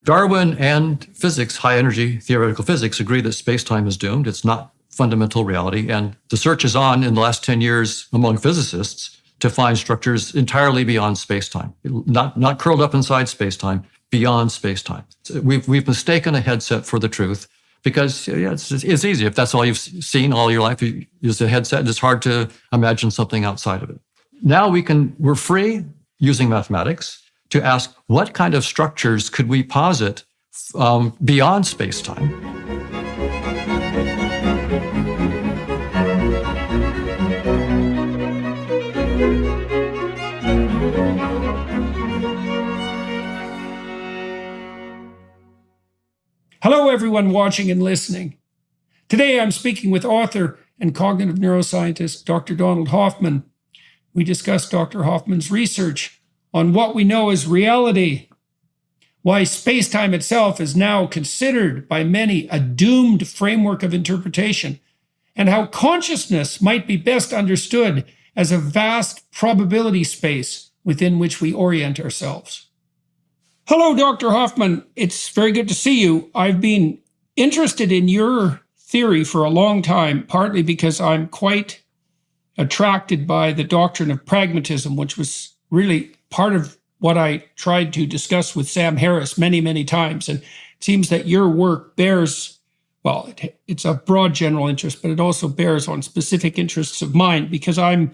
Darwin and physics, high-energy theoretical physics, agree that space-time is doomed. It's not fundamental reality. And the search is on in the last 10 years among physicists to find structures entirely beyond space-time, not curled up inside space-time, beyond space-time. So we've mistaken a headset for the truth because it's easy. If that's all you've seen all your life is a headset, it's hard to imagine something outside of it. Now we're free using mathematics to ask what kind of structures could we posit beyond space-time. Hello, everyone watching and listening. Today, I'm speaking with author and cognitive neuroscientist, Dr. Donald Hoffman. We discuss Dr. Hoffman's research on what we know as reality, why space-time itself is now considered by many a doomed framework of interpretation, and how consciousness might be best understood as a vast probability space within which we orient ourselves. Hello, Dr. Hoffman. It's very good to see you. I've been interested in your theory for a long time, partly because I'm quite attracted by the doctrine of pragmatism, which was really part of what I tried to discuss with Sam Harris many, many times. And it seems that your work bears, well, it's a broad general interest, but it also bears on specific interests of mine, because I've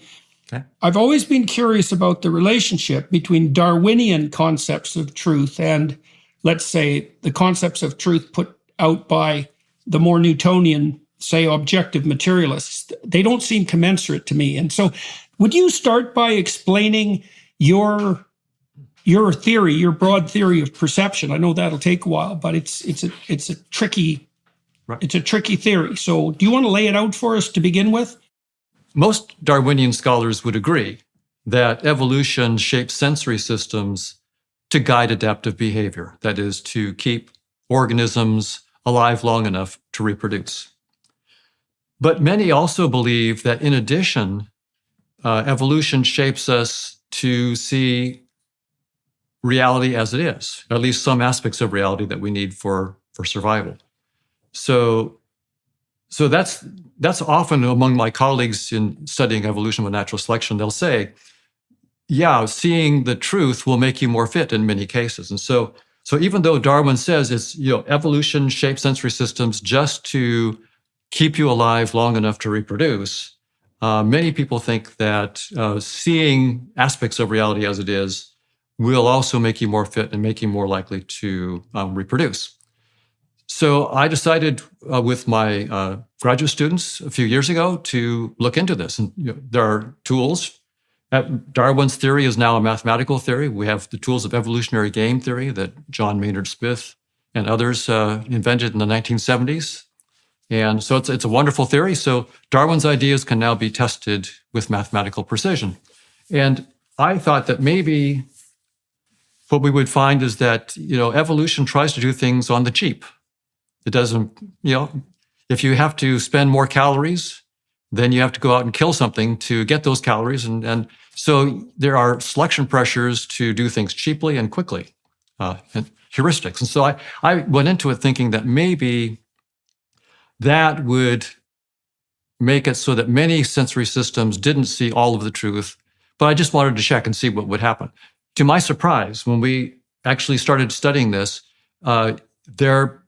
always been curious about the relationship between Darwinian concepts of truth and, let's say, the concepts of truth put out by the more Newtonian, say, objective materialists. They don't seem commensurate to me. And so would you start by explaining your theory, your broad theory of perception? I know that'll take a while, but it's a tricky theory. So do you want to lay it out for us to begin with? Most Darwinian scholars would agree that evolution shapes sensory systems to guide adaptive behavior, that is, to keep organisms alive long enough to reproduce. But many also believe that in addition, evolution shapes us to see reality as it is, at least some aspects of reality that we need for survival. So that's often among my colleagues in studying evolution with natural selection. They'll say, yeah, seeing the truth will make you more fit in many cases. And so even though Darwin says evolution shapes sensory systems just to keep you alive long enough to reproduce, many people think that seeing aspects of reality as it is will also make you more fit and make you more likely to reproduce. So I decided with my graduate students a few years ago to look into this. And there are tools. Darwin's theory is now a mathematical theory. We have the tools of evolutionary game theory that John Maynard Smith and others invented in the 1970s. And so it's a wonderful theory. So Darwin's ideas can now be tested with mathematical precision. And I thought that maybe what we would find is that evolution tries to do things on the cheap. It doesn't, if you have to spend more calories, then you have to go out and kill something to get those calories. And so there are selection pressures to do things cheaply and quickly, and heuristics. And so I went into it thinking that maybe that would make it so that many sensory systems didn't see all of the truth, but I just wanted to check and see what would happen. To my surprise, when we actually started studying this, there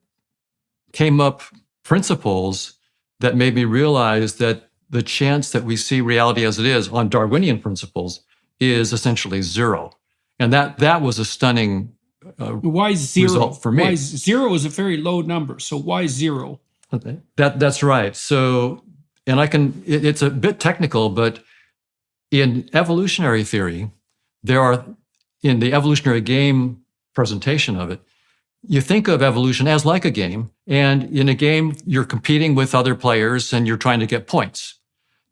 came up principles that made me realize that the chance that we see reality as it is on Darwinian principles is essentially zero. And that was a stunning why zero? Result for me. Why zero is a very low number. So why zero? That's right. So, and it's a bit technical, but in evolutionary theory, in the evolutionary game presentation of it, you think of evolution as like a game, and in a game, you're competing with other players and you're trying to get points.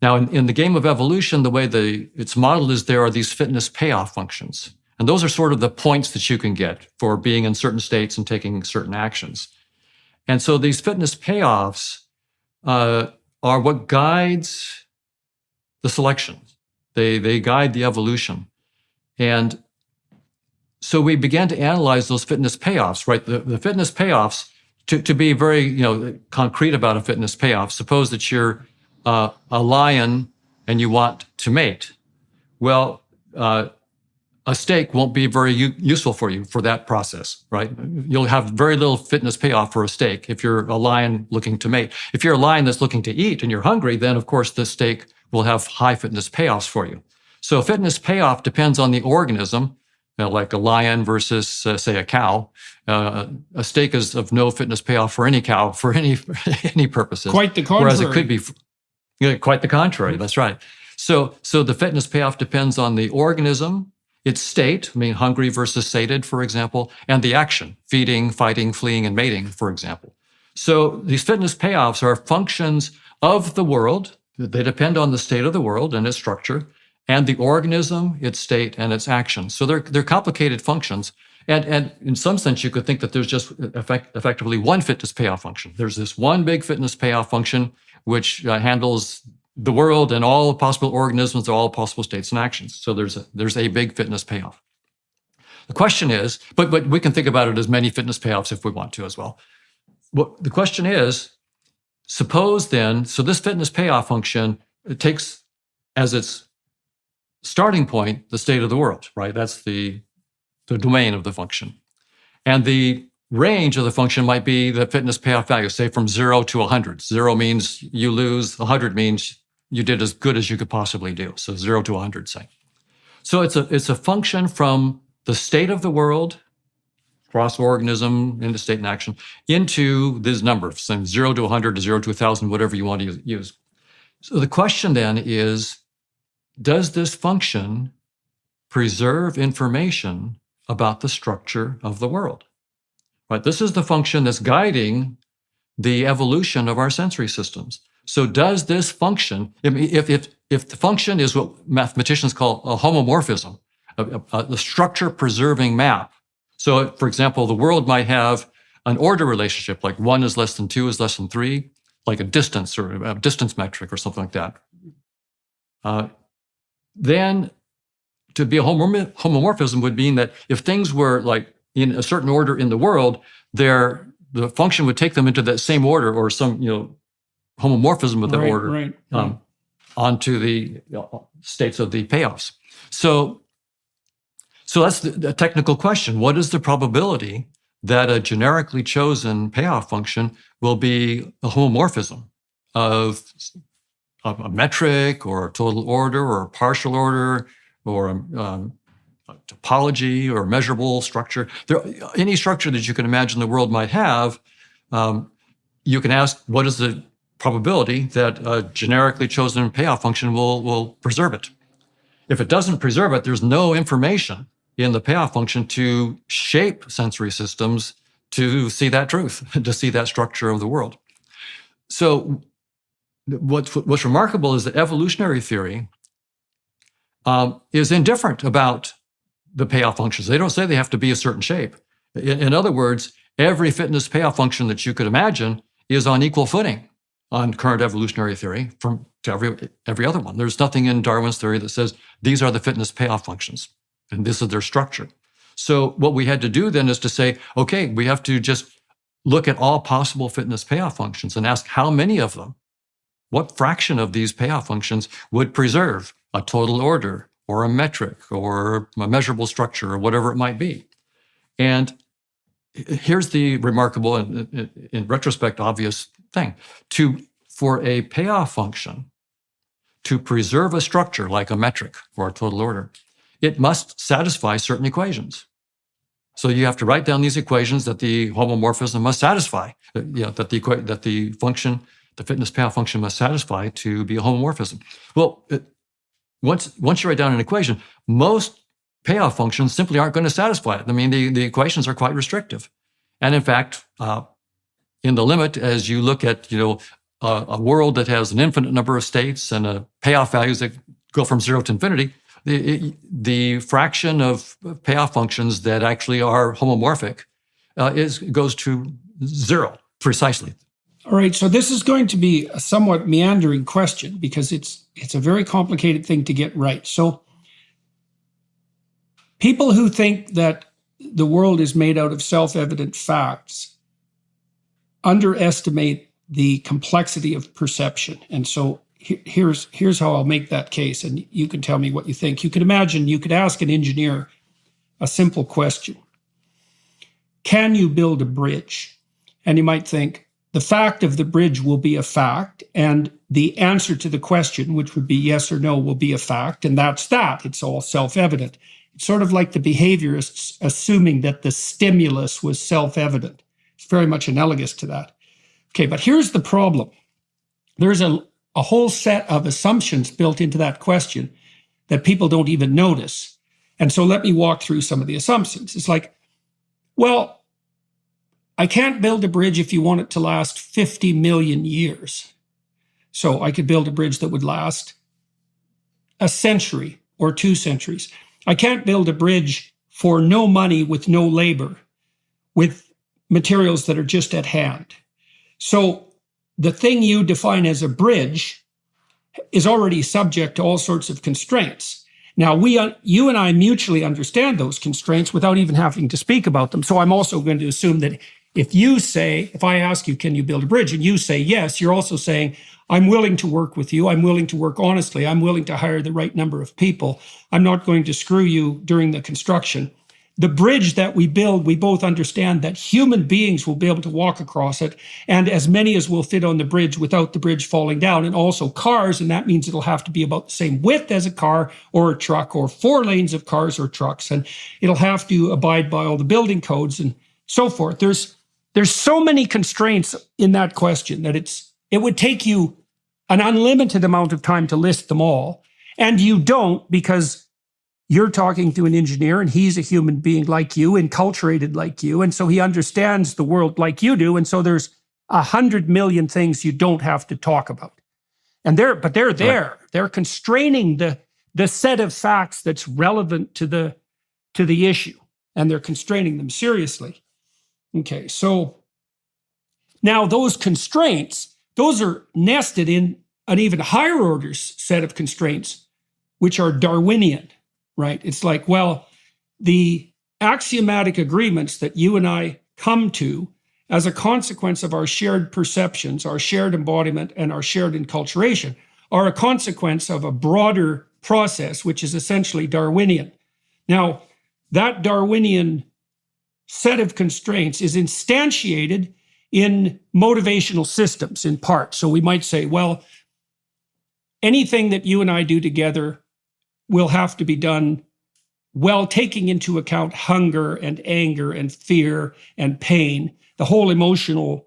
Now, in the game of evolution, the way it's modeled is there are these fitness payoff functions, and those are sort of the points that you can get for being in certain states and taking certain actions. And so these fitness payoffs are what guides the selection. They guide the evolution. And so we began to analyze those fitness payoffs, right? The fitness payoffs, to be very concrete about a fitness payoff. Suppose that you're a lion and you want to mate. Well, a steak won't be very useful for you for that process, right? You'll have very little fitness payoff for a steak if you're a lion looking to mate. If you're a lion that's looking to eat and you're hungry, then of course the steak will have high fitness payoffs for you. So fitness payoff depends on the organism, like a lion versus, say, a cow. A steak is of no fitness payoff for any cow for any purposes. Quite the contrary. Whereas it could be quite the contrary. That's right. So the fitness payoff depends on the organism, its state, I mean, hungry versus sated, for example, and the action, feeding, fighting, fleeing, and mating, for example. So these fitness payoffs are functions of the world. They depend on the state of the world and its structure, and the organism, its state, and its action. So they're complicated functions. And in some sense, you could think that there's just effectively one fitness payoff function. There's this one big fitness payoff function which handles the world and all possible organisms, all possible states and actions. So there's a big fitness payoff. The question is, but we can think about it as many fitness payoffs if we want to as well. What the question is, suppose then, so this fitness payoff function, it takes as its starting point the state of the world, right? That's the domain of the function. And the range of the function might be the fitness payoff value, say from 0 to 100. 0 means you lose, 100 means you did as good as you could possibly do. So 0 to 100, say. So it's a function from the state of the world, cross organism, into state and action, into these numbers, from 0 to 100 to 0 to 1,000, whatever you want to use. So the question then is, does this function preserve information about the structure of the world? Right? This is the function that's guiding the evolution of our sensory systems. So does this function, if the function is what mathematicians call a homomorphism, the structure-preserving map. So, for example, the world might have an order relationship, like 1 is less than 2 is less than 3, like a distance or a distance metric or something like that. Then to be a homomorphism would mean that if things were like in a certain order in the world, the function would take them into that same order or some homomorphism of that order onto the states of the payoffs. So that's the technical question. What is the probability that a generically chosen payoff function will be a homomorphism of a metric or a total order or a partial order or a topology or measurable structure? Any structure that you can imagine the world might have, you can ask, what is the probability that a generically chosen payoff function will preserve it? If it doesn't preserve it, there's no information in the payoff function to shape sensory systems to see that truth, to see that structure of the world. So what's remarkable is that evolutionary theory is indifferent about the payoff functions. They don't say they have to be a certain shape. In other words, every fitness payoff function that you could imagine is on equal footing on current evolutionary theory to every other one. There's nothing in Darwin's theory that says these are the fitness payoff functions and this is their structure. So what we had to do then is to say, okay, we have to just look at all possible fitness payoff functions and ask how many of them, what fraction of these payoff functions would preserve a total order or a metric or a measurable structure or whatever it might be. And here's the remarkable and in retrospect obvious thing. For a payoff function to preserve a structure like a metric or a total order, it must satisfy certain equations. So you have to write down these equations that the homomorphism must satisfy, that the function, the fitness payoff function must satisfy to be a homomorphism. Well, once you write down an equation, most payoff functions simply aren't going to satisfy it. I mean, the equations are quite restrictive. And in fact, in the limit, as you look at, a world that has an infinite number of states and payoff values that go from 0 to infinity, the fraction of payoff functions that actually are homomorphic goes to 0 precisely. All right, so this is going to be a somewhat meandering question because it's a very complicated thing to get right. So people who think that the world is made out of self-evident facts underestimate the complexity of perception. And so here's how I'll make that case, and you can tell me what you think. You could imagine you could ask an engineer a simple question. Can you build a bridge? And you might think, the fact of the bridge will be a fact, and the answer to the question, which would be yes or no, will be a fact, and that's that. It's all self-evident. It's sort of like the behaviorists assuming that the stimulus was self-evident. It's very much analogous to that. Okay, but here's the problem. There's a whole set of assumptions built into that question that people don't even notice. And so let me walk through some of the assumptions. It's like, well, I can't build a bridge if you want it to last 50 million years. So I could build a bridge that would last a century or 2 centuries. I can't build a bridge for no money with no labor, with materials that are just at hand. So the thing you define as a bridge is already subject to all sorts of constraints. Now, you and I mutually understand those constraints without even having to speak about them. So I'm also going to assume that if I ask you, can you build a bridge? And you say yes, you're also saying, I'm willing to work with you. I'm willing to work honestly. I'm willing to hire the right number of people. I'm not going to screw you during the construction. The bridge that we build, we both understand that human beings will be able to walk across it, and as many as will fit on the bridge without the bridge falling down, and also cars, and that means it'll have to be about the same width as a car or a truck, or 4 lanes of cars or trucks, and it'll have to abide by all the building codes and so forth. There's so many constraints in that question that it would take you an unlimited amount of time to list them all, and you don't, because you're talking to an engineer and he's a human being like you, enculturated like you. And so he understands the world like you do. And so there's 100 million things you don't have to talk about. And they're there. Right. They're constraining the set of facts that's relevant to the issue. And they're constraining them seriously. Okay, so now those constraints, those are nested in an even higher order set of constraints, which are Darwinian. Right? It's like, well, the axiomatic agreements that you and I come to as a consequence of our shared perceptions, our shared embodiment, and our shared enculturation are a consequence of a broader process, which is essentially Darwinian. Now, that Darwinian set of constraints is instantiated in motivational systems in part. So we might say, well, anything that you and I do together will have to be done well, taking into account hunger and anger and fear and pain, the whole emotional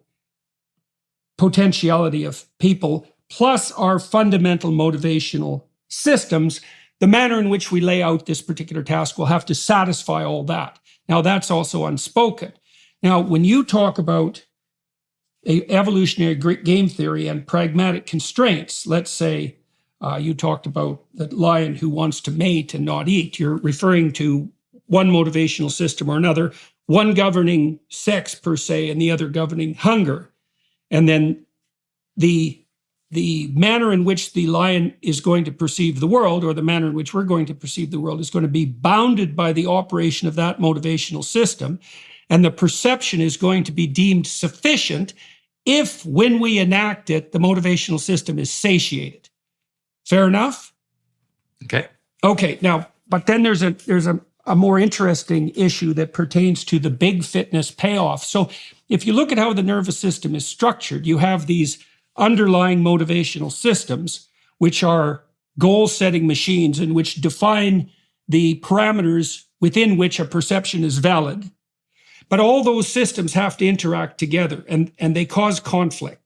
potentiality of people, plus our fundamental motivational systems. The manner in which we lay out this particular task will have to satisfy all that. Now, that's also unspoken. Now, when you talk about evolutionary game theory and pragmatic constraints, let's say, you talked about the lion who wants to mate and not eat. You're referring to one motivational system or another, one governing sex per se, and the other governing hunger. And then the manner in which the lion is going to perceive the world, or the manner in which we're going to perceive the world, is going to be bounded by the operation of that motivational system. And the perception is going to be deemed sufficient if, when we enact it, the motivational system is satiated. Fair enough? Okay, now, but then there's a more interesting issue that pertains to the big fitness payoff. So if you look at how the nervous system is structured, you have these underlying motivational systems, which are goal-setting machines and which define the parameters within which a perception is valid. But all those systems have to interact together, and they cause conflict.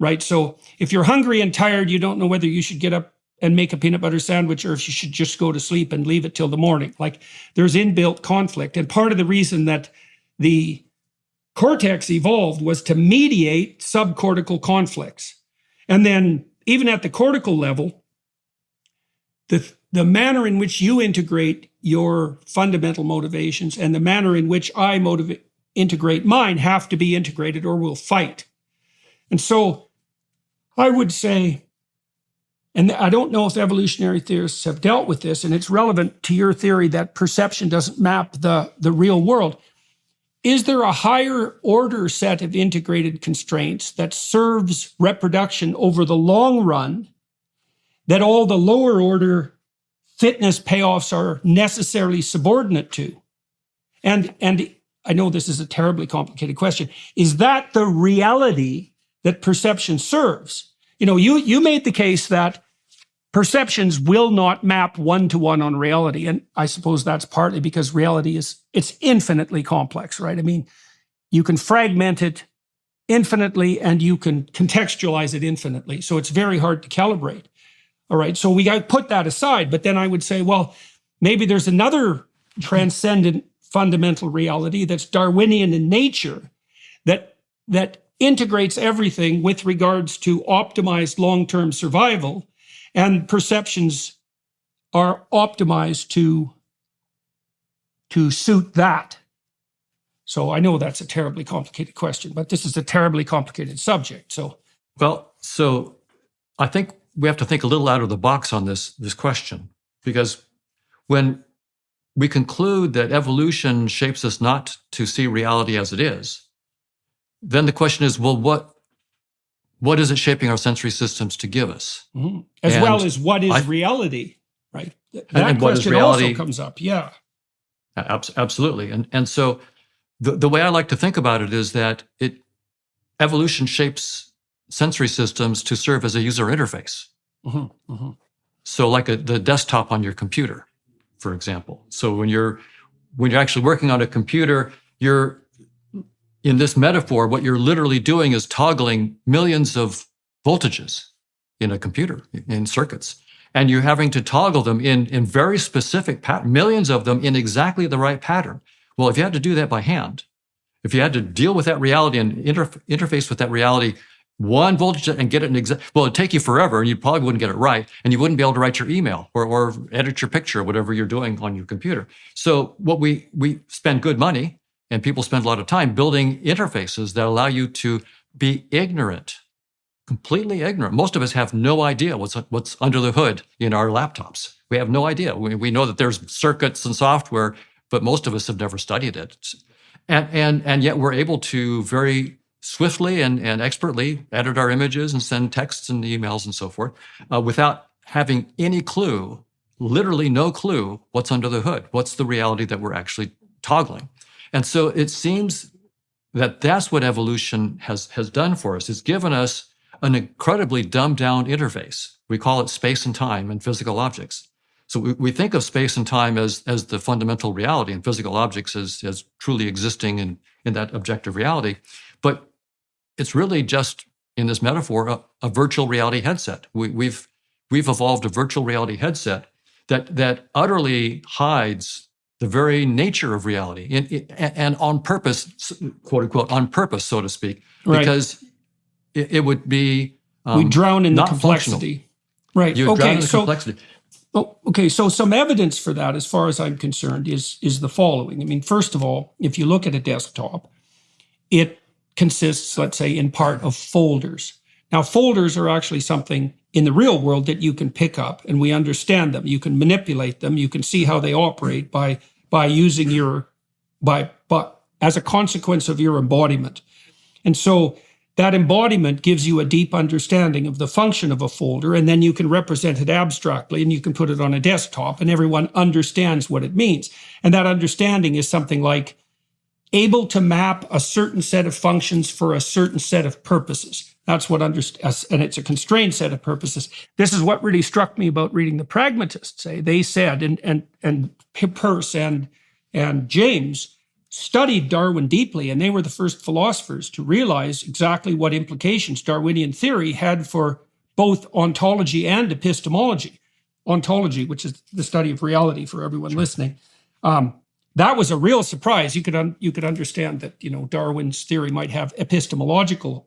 Right? So if you're hungry and tired, you don't know whether you should get up and make a peanut butter sandwich or if you should just go to sleep and leave it till the morning. Like, there's inbuilt conflict. And part of the reason that the cortex evolved was to mediate subcortical conflicts. And then even at the cortical level, the manner in which you integrate your fundamental motivations and the manner in which I integrate mine have to be integrated or we'll fight. And so I would say and I don't know if evolutionary theorists have dealt with this, and it's relevant to your theory that perception doesn't map the real world. Is there a higher order set of integrated constraints that serves reproduction over the long run that all the lower order fitness payoffs are necessarily subordinate to? And I know this is a terribly complicated question. Is that the reality that perception serves? You made the case that perceptions will not map one-to-one on reality. And I suppose that's partly because reality it's infinitely complex, right? I mean, you can fragment it infinitely and you can contextualize it infinitely. So it's very hard to calibrate. All right. So we got to put that aside. But then I would say, well, maybe there's another transcendent fundamental reality that's Darwinian in nature that integrates everything with regards to optimized long-term survival, and perceptions are optimized to suit that. So I know that's a terribly complicated question, but this is a terribly complicated subject. So I think we have to think a little out of the box on this question, because when we conclude that evolution shapes us not to see reality as it is, then the question is, well, what is it shaping our sensory systems to give us? Mm-hmm. As well as what is reality, right? That question also comes up, yeah. Absolutely. And so the way I like to think about it is that evolution shapes sensory systems to serve as a user interface. Mm-hmm. Mm-hmm. So like the desktop on your computer, for example. So when you're actually working on a computer, in this metaphor, what you're literally doing is toggling millions of voltages in a computer, in circuits. And you're having to toggle them in very specific patterns, millions of them in exactly the right pattern. Well, if you had to do that by hand, if you had to deal with that reality and interface with that reality, one voltage and get it it'd take you forever, and you probably wouldn't get it right, and you wouldn't be able to write your email or edit your picture, whatever you're doing on your computer. So what we spend good money, and people spend a lot of time building interfaces that allow you to be ignorant, completely ignorant. Most of us have no idea what's under the hood in our laptops. We have no idea. We know that there's circuits and software, but most of us have never studied it. And yet we're able to very swiftly and expertly edit our images and send texts and emails and so forth without having any clue, literally no clue, what's under the hood. What's the reality that we're actually toggling? And so it seems that that's what evolution has done for us. It's given us an incredibly dumbed down interface. We call it space and time in physical objects. So we think of space and time as the fundamental reality, and physical objects as truly existing in that objective reality. But it's really just, in this metaphor, a virtual reality headset. We've evolved a virtual reality headset that utterly hides the very nature of reality, and on purpose, quote unquote, on purpose, so to speak, right. Because it would be we drown in the complexity. Functional. Right. You drown in the complexity. Okay, so some evidence for that, as far as I'm concerned, is the following. I mean, first of all, if you look at a desktop, it consists, let's say, in part of folders. Now, folders are actually something in the real world that you can pick up, and we understand them. You can manipulate them. You can see how they operate by using as a consequence of your embodiment. And so that embodiment gives you a deep understanding of the function of a folder, and then you can represent it abstractly, and you can put it on a desktop, and everyone understands what it means. And that understanding is something like able to map a certain set of functions for a certain set of purposes. That's what and it's a constrained set of purposes. This is what really struck me about reading the Pragmatists. They said, and Peirce and James studied Darwin deeply, and they were the first philosophers to realize exactly what implications Darwinian theory had for both ontology and epistemology. Ontology, which is the study of reality for everyone listening. That was a real surprise. You could understand that Darwin's theory might have epistemological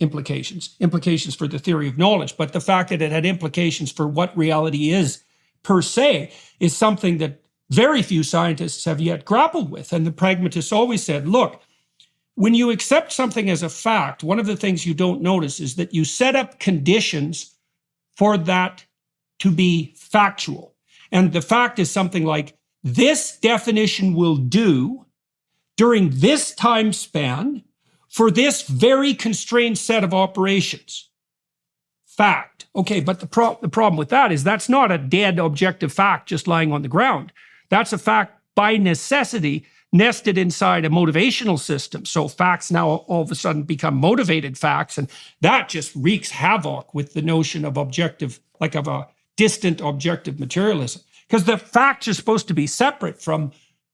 implications for the theory of knowledge, but the fact that it had implications for what reality is per se is something that very few scientists have yet grappled with. And the pragmatists always said, look, when you accept something as a fact, one of the things you don't notice is that you set up conditions for that to be factual. And the fact is something like, this definition will do during this time span for this very constrained set of operations. Fact. Okay, but the problem with that is that's not a dead objective fact just lying on the ground. That's a fact by necessity nested inside a motivational system. So facts now all of a sudden become motivated facts, and that just wreaks havoc with the notion of objective, like of a distant objective materialism. Because the facts are supposed to be separate from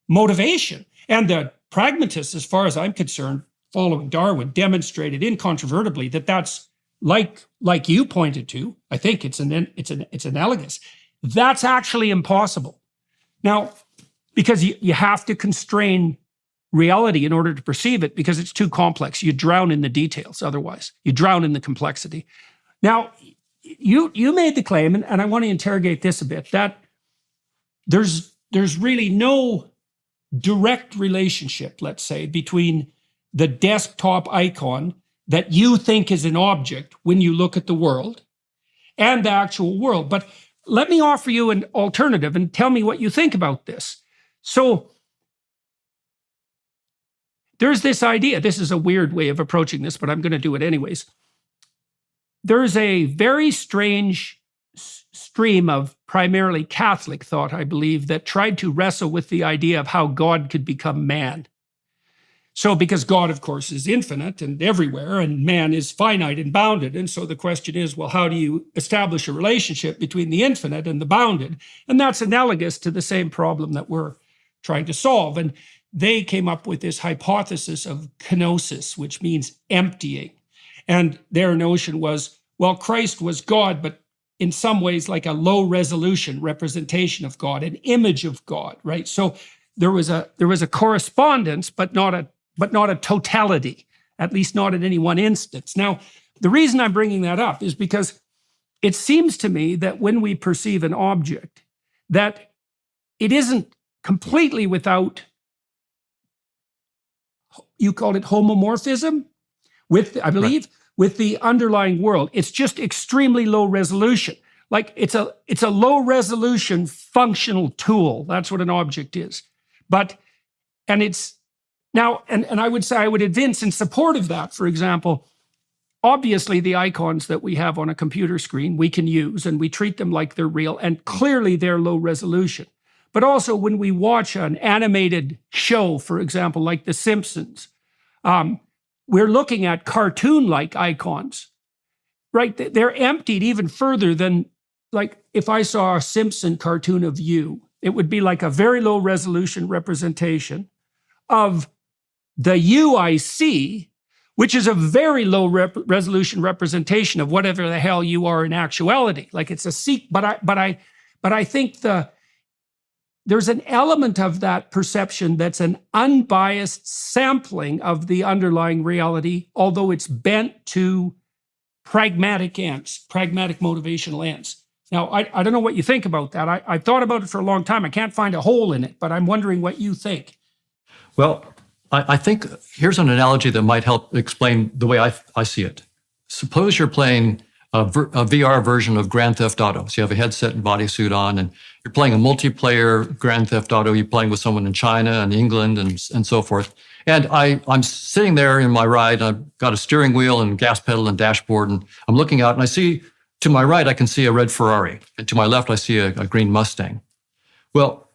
motivation. And the pragmatists, as far as I'm concerned, following Darwin, demonstrated incontrovertibly that that's like you pointed to. I think it's analogous. That's actually impossible. Now, because you have to constrain reality in order to perceive it, because it's too complex. You drown in the details otherwise. You drown in the complexity. Now, you made the claim, and I want to interrogate this a bit, that there's really no direct relationship, let's say, between the desktop icon that you think is an object when you look at the world and the actual world. But let me offer you an alternative and tell me what you think about this. So there's this idea, this is a weird way of approaching this, but I'm going to do it anyways. There's a very strange stream of primarily Catholic thought, I believe, that tried to wrestle with the idea of how God could become man. So because God, of course, is infinite and everywhere, and man is finite and bounded. And so the question is, well, how do you establish a relationship between the infinite and the bounded? And that's analogous to the same problem that we're trying to solve. And they came up with this hypothesis of kenosis, which means emptying. And their notion was, well, Christ was God, but in some ways like a low resolution representation of God, an image of God, right? So there was a correspondence, but not a totality, at least not in any one instance. Now, the reason I'm bringing that up is because it seems to me that when we perceive an object, that it isn't completely without, you called it homomorphism, with, I believe, right, with the underlying world. It's just extremely low resolution. Like it's a low resolution functional tool. That's what an object is. And it's now, and I would say, I would advance in support of that. For example, obviously the icons that we have on a computer screen, we can use and we treat them like they're real, and clearly they're low resolution. But also when we watch an animated show, for example, like The Simpsons, we're looking at cartoon-like icons, right? They're emptied even further than, like, if I saw a Simpson cartoon of you, it would be like a very low resolution representation of the you I see, which is a very low resolution representation of whatever the hell you are in actuality. Like it's a but I think there's an element of that perception that's an unbiased sampling of the underlying reality, although it's bent to pragmatic ends, pragmatic motivational ends. Now, I don't know what you think about that. I've thought about it for a long time. I can't find a hole in it, but I'm wondering what you think. Well, I think here's an analogy that might help explain the way I see it. Suppose you're playing a VR version of Grand Theft Auto. So you have a headset and bodysuit on, and you're playing a multiplayer Grand Theft Auto. You're playing with someone in China and England and so forth. And I'm sitting there in my ride. I've got a steering wheel and gas pedal and dashboard, and I'm looking out, and I see, to my right, I can see a red Ferrari. And to my left, I see a green Mustang. Well,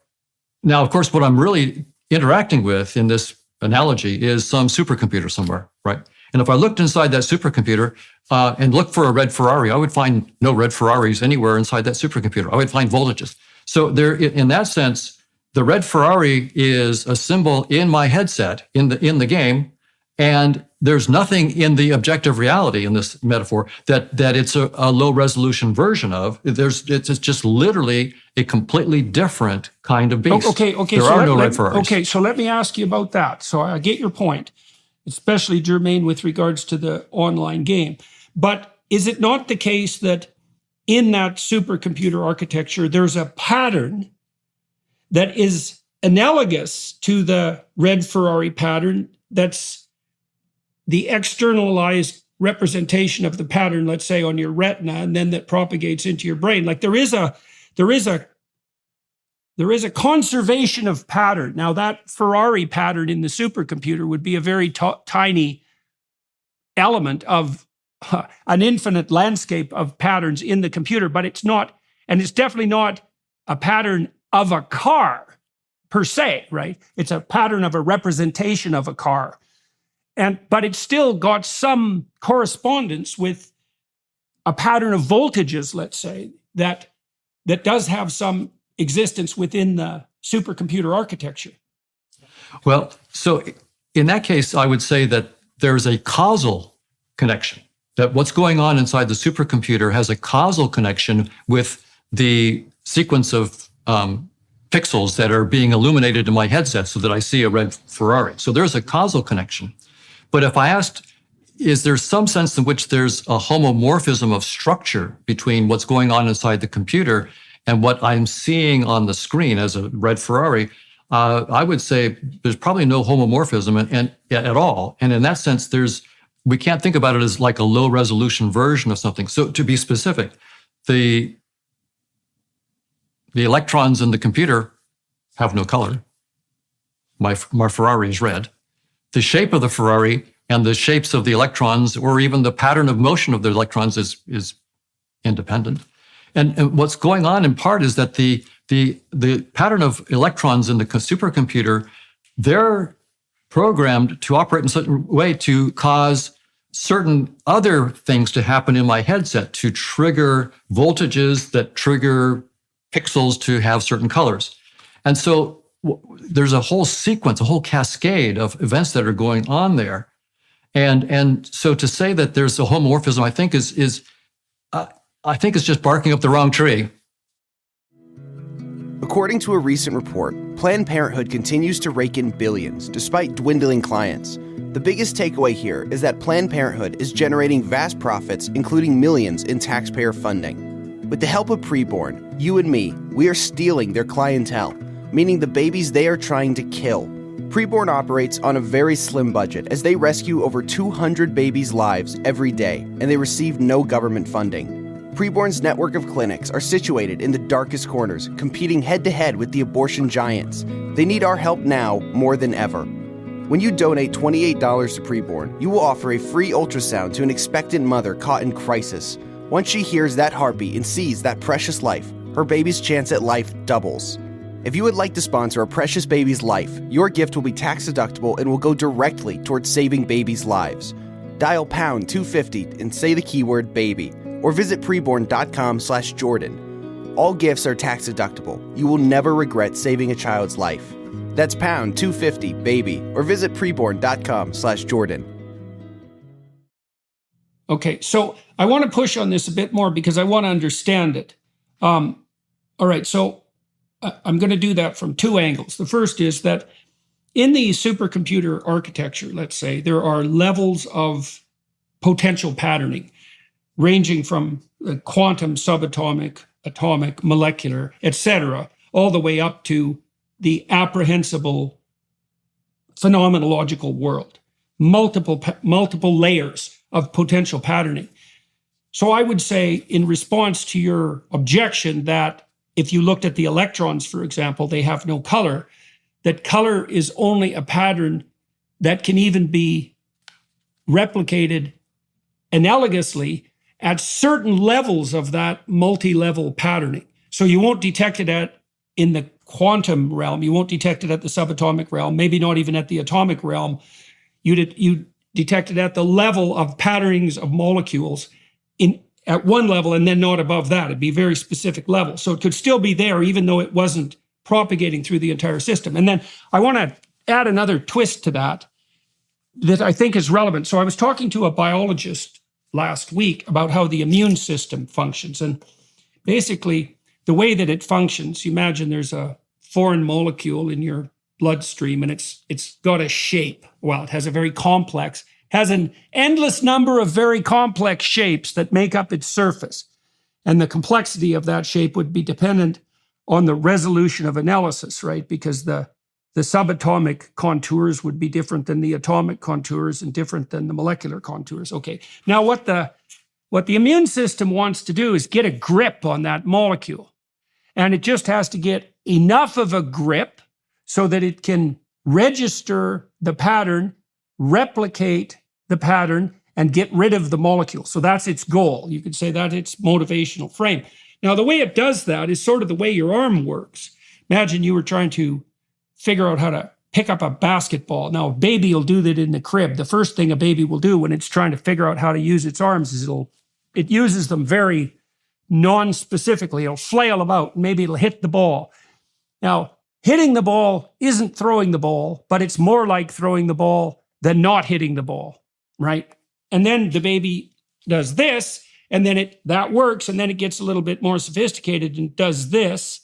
now, of course, what I'm really interacting with in this analogy is some supercomputer somewhere, right? And if I looked inside that supercomputer and looked for a red Ferrari, I would find no red Ferraris anywhere inside that supercomputer. I would find voltages. So there, in that sense, the red Ferrari is a symbol in my headset in the game, and there's nothing in the objective reality in this metaphor that it's a low resolution version of. It's just literally a completely different kind of beast. Okay. There are no red Ferraris. Okay, so let me ask you about that. So I get your point, especially germane with regards to the online game. But is it not the case that in that supercomputer architecture, there's a pattern that is analogous to the red Ferrari pattern that's the externalized representation of the pattern, let's say on your retina, and then that propagates into your brain. Like there is a conservation of pattern. Now that Ferrari pattern in the supercomputer would be a very tiny element of an infinite landscape of patterns in the computer, but it's not, and it's definitely not a pattern of a car per se, right? It's a pattern of a representation of a car. But it's still got some correspondence with a pattern of voltages, let's say, that does have some existence within the supercomputer architecture. Well, so in that case, I would say that there's a causal connection, that what's going on inside the supercomputer has a causal connection with the sequence of pixels that are being illuminated in my headset so that I see a red Ferrari. So there's a causal connection. But if I asked, is there some sense in which there's a homomorphism of structure between what's going on inside the computer and what I'm seeing on the screen as a red Ferrari, I would say there's probably no homomorphism at all. And in that sense, we can't think about it as like a low resolution version of something. So to be specific, the electrons in the computer have no color. My Ferrari is red. The shape of the Ferrari and the shapes of the electrons, or even the pattern of motion of the electrons, is independent. And what's going on in part is that the pattern of electrons in the supercomputer, they're programmed to operate in such a way to cause certain other things to happen in my headset, to trigger voltages that trigger pixels to have certain colors. And so there's a whole sequence, a whole cascade of events that are going on there. And so to say that there's a homomorphism, I think is just barking up the wrong tree. According to a recent report, Planned Parenthood continues to rake in billions despite dwindling clients. The biggest takeaway here is that Planned Parenthood is generating vast profits, including millions in taxpayer funding. With the help of Preborn, you and me, we are stealing their clientele, meaning the babies they are trying to kill. Preborn operates on a very slim budget as they rescue over 200 babies' lives every day, and they receive no government funding. Preborn's network of clinics are situated in the darkest corners, competing head-to-head with the abortion giants. They need our help now more than ever. When you donate $28 to Preborn, you will offer a free ultrasound to an expectant mother caught in crisis. Once she hears that heartbeat and sees that precious life, her baby's chance at life doubles. If you would like to sponsor a precious baby's life, your gift will be tax deductible and will go directly towards saving babies' lives. Dial pound 250 and say the keyword baby, or visit preborn.com/Jordan. All gifts are tax deductible. You will never regret saving a child's life. That's pound 250 baby, or visit preborn.com/Jordan. Okay, so I want to push on this a bit more because I want to understand it. All right, so I'm going to do that from two angles. The first is that in the supercomputer architecture, let's say, there are levels of potential patterning ranging from quantum, subatomic, atomic, molecular, etc., all the way up to the apprehensible phenomenological world. Multiple layers of potential patterning. So I would say, in response to your objection that if you looked at the electrons, for example, they have no color, that color is only a pattern that can even be replicated analogously at certain levels of that multi-level patterning. So you won't detect it in the quantum realm, you won't detect it at the subatomic realm, maybe not even at the atomic realm. You detect it at the level of patternings of molecules at one level and then not above that. It'd be a very specific level. So it could still be there even though it wasn't propagating through the entire system. And then I want to add another twist to that I think is relevant. So I was talking to a biologist last week about how the immune system functions. And basically the way that it functions, you imagine there's a foreign molecule in your bloodstream and it's got a shape. Well, it has an endless number of very complex shapes that make up its surface. And the complexity of that shape would be dependent on the resolution of analysis, right? Because the the subatomic contours would be different than the atomic contours and different than the molecular contours. Okay, now what the immune system wants to do is get a grip on that molecule. And it just has to get enough of a grip so that it can register the pattern, replicate the pattern, and get rid of the molecule. So that's its goal. You could say that its motivational frame. Now, the way it does that is sort of the way your arm works. Imagine you were trying to figure out how to pick up a basketball. Now, a baby will do that in the crib. The first thing a baby will do when it's trying to figure out how to use its arms is it uses them very non-specifically. It'll flail about, and maybe it'll hit the ball. Now, hitting the ball isn't throwing the ball, but it's more like throwing the ball than not hitting the ball, right? And then the baby does this, and then that works, and then it gets a little bit more sophisticated and does this,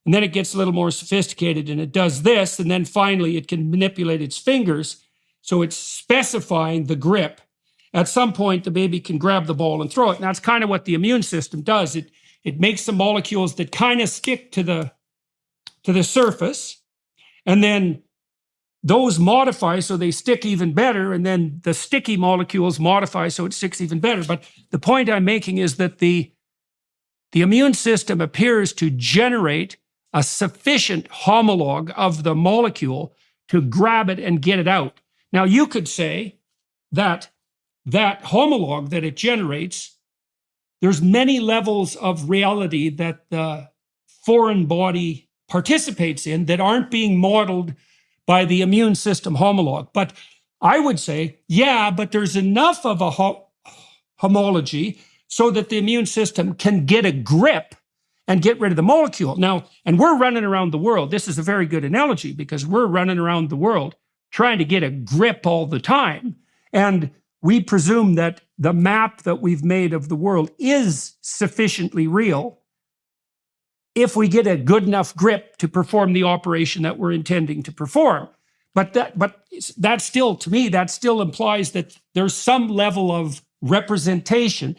and then it gets a little more sophisticated and it does this, and then finally it can manipulate its fingers, so it's specifying the grip. At some point, the baby can grab the ball and throw it, and that's kind of what the immune system does. It makes some molecules that kind of stick to the surface, and then those modify so they stick even better, and then the sticky molecules modify so it sticks even better. But the point I'm making is that the immune system appears to generate a sufficient homologue of the molecule to grab it and get it out. Now, you could say that homologue that it generates, there's many levels of reality that the foreign body participates in that aren't being modeled by the immune system homologue. But I would say, yeah, but there's enough of a homology so that the immune system can get a grip and get rid of the molecule. Now, and we're running around the world. This is a very good analogy because we're running around the world trying to get a grip all the time. And we presume that the map that we've made of the world is sufficiently real if we get a good enough grip to perform the operation that we're intending to perform. But that still, to me, that still implies that there's some level of representation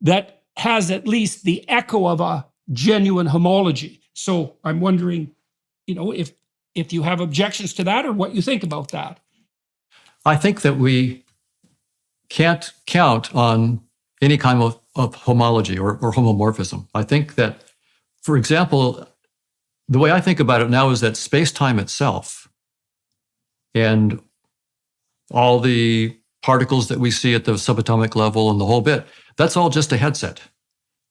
that has at least the echo of a genuine homology. So I'm wondering, if you have objections to that or what you think about that. I think that we can't count on any kind of homology or homomorphism. I think that, for example, the way I think about it now is that space-time itself and all the particles that we see at the subatomic level and the whole bit, that's all just a headset.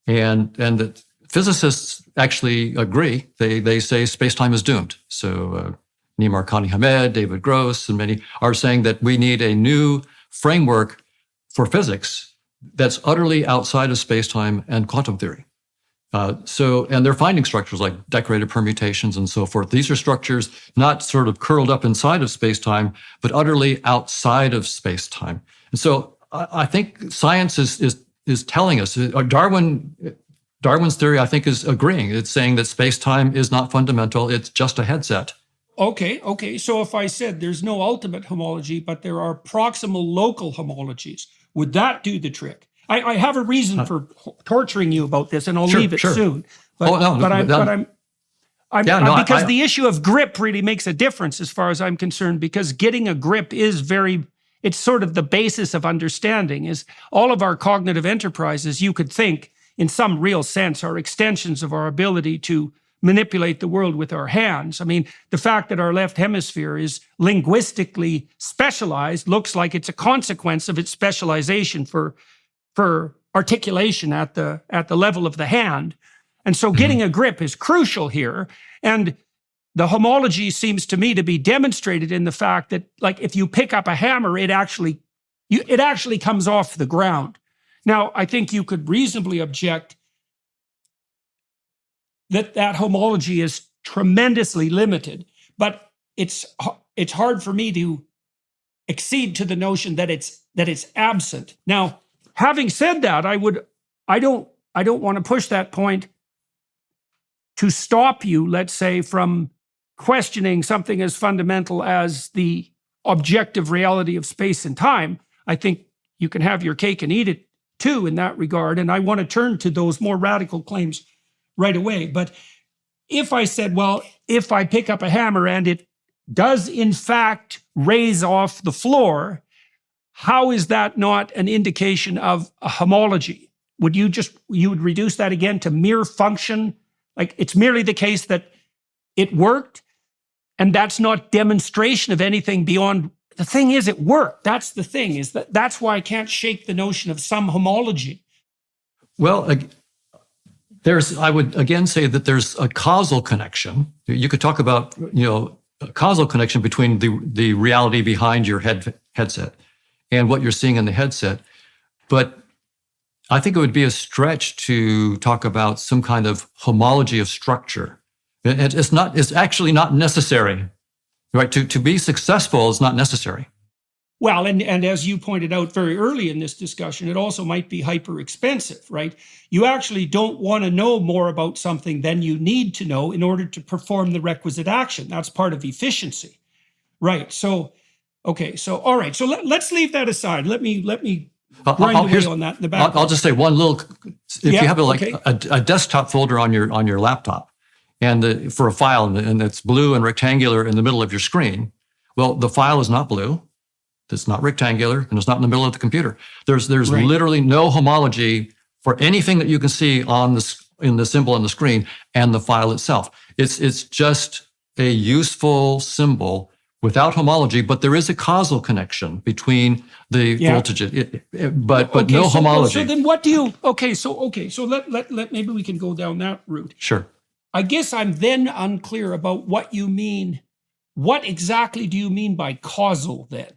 And the physicists actually agree. They say space-time is doomed. So Nima Hamed, David Gross, and many are saying that we need a new framework for physics that's utterly outside of space-time and quantum theory. And they're finding structures like decorated permutations and so forth. These are structures not sort of curled up inside of space-time, but utterly outside of space-time. And so I think science is telling us, Darwin's theory, I think, is agreeing. It's saying that space-time is not fundamental. It's just a headset. Okay. So if I said there's no ultimate homology, but there are proximal local homologies, would that do the trick? I have a reason for torturing you about this, and I'll leave it soon. But, because the issue of grip really makes a difference as far as I'm concerned, because getting a grip is it's sort of the basis of understanding. Is all of our cognitive enterprises, you could think, in some real sense, are extensions of our ability to manipulate the world with our hands. I mean, the fact that our left hemisphere is linguistically specialized looks like it's a consequence of its specialization for articulation at the level of the hand. And so getting a grip is crucial here. And the homology seems to me to be demonstrated in the fact that, like, if you pick up a hammer, it actually comes off the ground. Now, I think you could reasonably object that homology is tremendously limited, but it's hard for me to accede to the notion that it's absent. Now, having said that, I don't want to push that point to stop you, let's say, from questioning something as fundamental as the objective reality of space and time. I think you can have your cake and eat it too in that regard, and I want to turn to those more radical claims right away. But if I said, well, if I pick up a hammer and does in fact raise off the floor, how is that not an indication of a homology? You would reduce that again to mere function? Like it's merely the case that it worked, and that's not demonstration of anything beyond. The thing is, it worked. That's the thing, is that's why I can't shake the notion of some homology. Well, I would again say that there's a causal connection. You could talk about, a causal connection between the reality behind your headset and what you're seeing in the headset. But I think it would be a stretch to talk about some kind of homology of structure. It's actually not necessary, right? To be successful is not necessary. Well, and as you pointed out very early in this discussion, it also might be hyper expensive, right? You actually don't want to know more about something than you need to know in order to perform the requisite action. That's part of efficiency, right? So, okay, so all right, so let's leave that aside. Let me grind away on that in the back. I'll just say one little. If you have a desktop folder on your laptop, and for a file, and it's blue and rectangular in the middle of your screen, well, the file is not blue. It's not rectangular, and it's not in the middle of the computer. There's Right. literally no homology for anything that you can see in the symbol on the screen and the file itself. It's just a useful symbol without homology, but there is a causal connection between the voltages, but no homology. So then what do you? So let maybe we can go down that route. Sure. I guess I'm then unclear about what you mean. What exactly do you mean by causal then?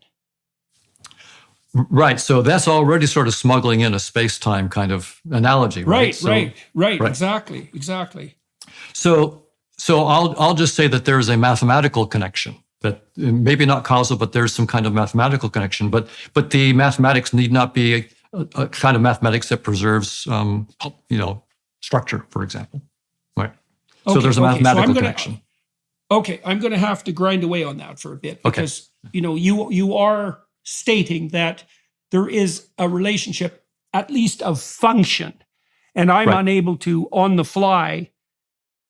Right. So that's already sort of smuggling in a space-time kind of analogy, right? Right. Exactly. So I'll just say that there's a mathematical connection, that maybe not causal, but there's some kind of mathematical connection. But the mathematics need not be a kind of mathematics that preserves, structure, for example. Right. So there's a mathematical connection. Okay, I'm going to have to grind away on that for a bit because you are stating that there is a relationship, at least of function, and I'm unable to, on the fly,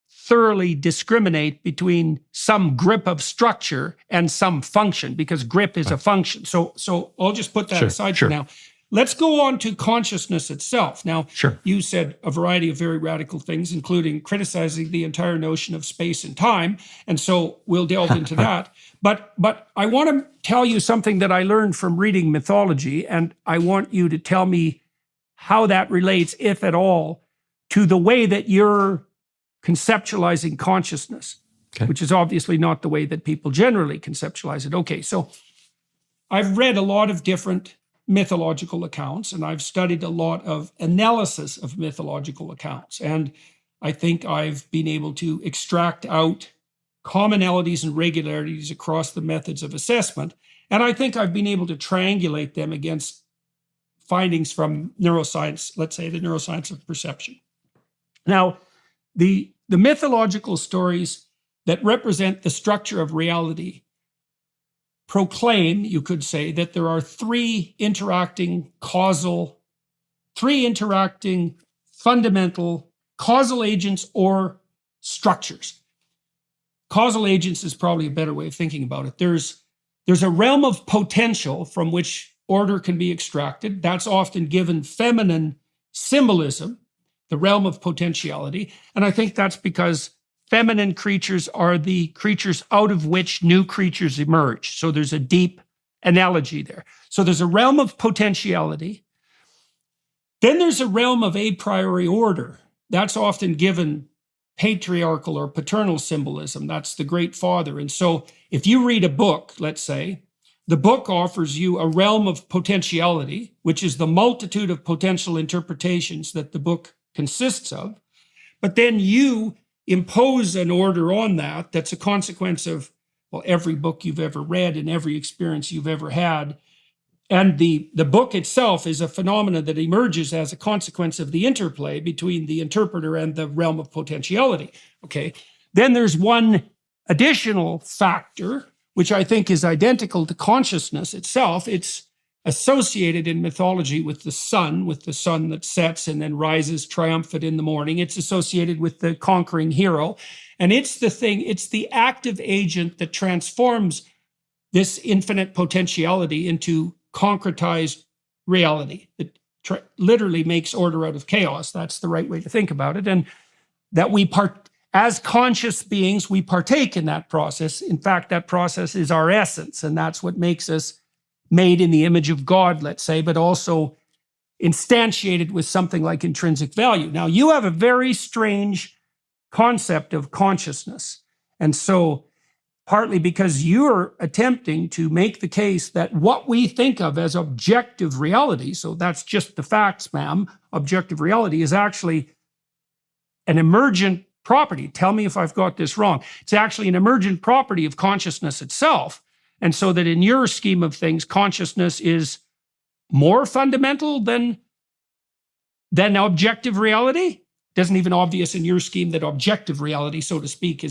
thoroughly discriminate between some grip of structure and some function, because grip is a function. So I'll just put that aside for now. Let's go on to consciousness itself. Now, you said a variety of very radical things, including criticizing the entire notion of space and time, and so we'll delve into that. But I want to tell you something that I learned from reading mythology, and I want you to tell me how that relates, if at all, to the way that you're conceptualizing consciousness, which is obviously not the way that people generally conceptualize it. Okay, so I've read a lot of different mythological accounts, and I've studied a lot of analysis of mythological accounts, and I think I've been able to extract out commonalities and regularities across the methods of assessment, and I think I've been able to triangulate them against findings from neuroscience, let's say the neuroscience of perception. Now, the mythological stories that represent the structure of reality proclaim, you could say, that there are three interacting fundamental causal agents or structures. Causal agents is probably a better way of thinking about it. There's a realm of potential from which order can be extracted. That's often given feminine symbolism, the realm of potentiality. And I think that's because feminine creatures are the creatures out of which new creatures emerge. So there's a deep analogy there. So there's a realm of potentiality. Then there's a realm of a priori order. That's often given patriarchal or paternal symbolism. That's the great father. And so if you read a book, let's say, the book offers you a realm of potentiality, which is the multitude of potential interpretations that the book consists of. But then you impose an order on that that's a consequence of, well, every book you've ever read and every experience you've ever had. And the book itself is a phenomenon that emerges as a consequence of the interplay between the interpreter and the realm of potentiality. Okay. Then there's one additional factor, which I think is identical to consciousness itself. It's associated in mythology with the sun that sets and then rises triumphant in the morning. It's associated with the conquering hero. And it's the active agent that transforms this infinite potentiality into concretized reality that literally makes order out of chaos. That's the right way to think about it. And that as conscious beings, we partake in that process. In fact, that process is our essence, and that's what makes us made in the image of God, let's say, but also instantiated with something like intrinsic value. Now, you have a very strange concept of consciousness. And so, partly because you're attempting to make the case that what we think of as objective reality, so that's just the facts, ma'am, objective reality is actually an emergent property. Tell me if I've got this wrong. It's actually an emergent property of consciousness itself. And so that in your scheme of things, consciousness is more fundamental than objective reality. It isn't even obvious in your scheme that objective reality, so to speak,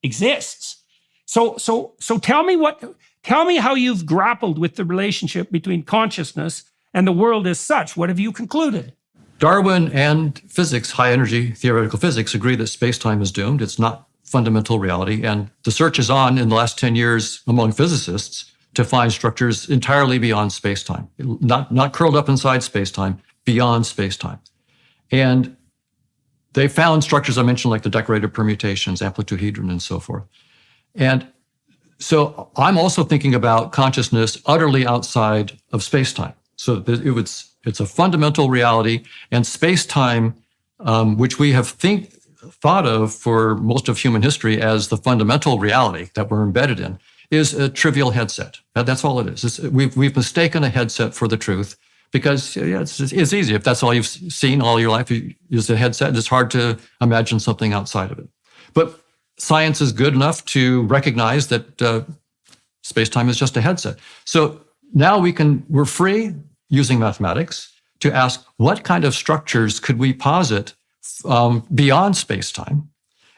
exists. So tell me how you've grappled with the relationship between consciousness and the world as such. What have you concluded? Darwin and physics, high energy theoretical physics, agree that space-time is doomed. It's not fundamental reality. And the search is on in the last 10 years among physicists to find structures entirely beyond space-time, not curled up inside space-time, beyond space-time. And they found structures I mentioned, like the decorated permutations, amplituhedron, and so forth. And so I'm also thinking about consciousness utterly outside of space-time. So it's a fundamental reality, and space-time, which we have thought of for most of human history as the fundamental reality that we're embedded in, is a trivial headset. That's all it is. We've mistaken a headset for the truth because it's easy. If that's all you've seen all your life is a headset, it's hard to imagine something outside of it. But science is good enough to recognize that space-time is just a headset. So now we're free using mathematics to ask what kind of structures could we posit beyond space-time.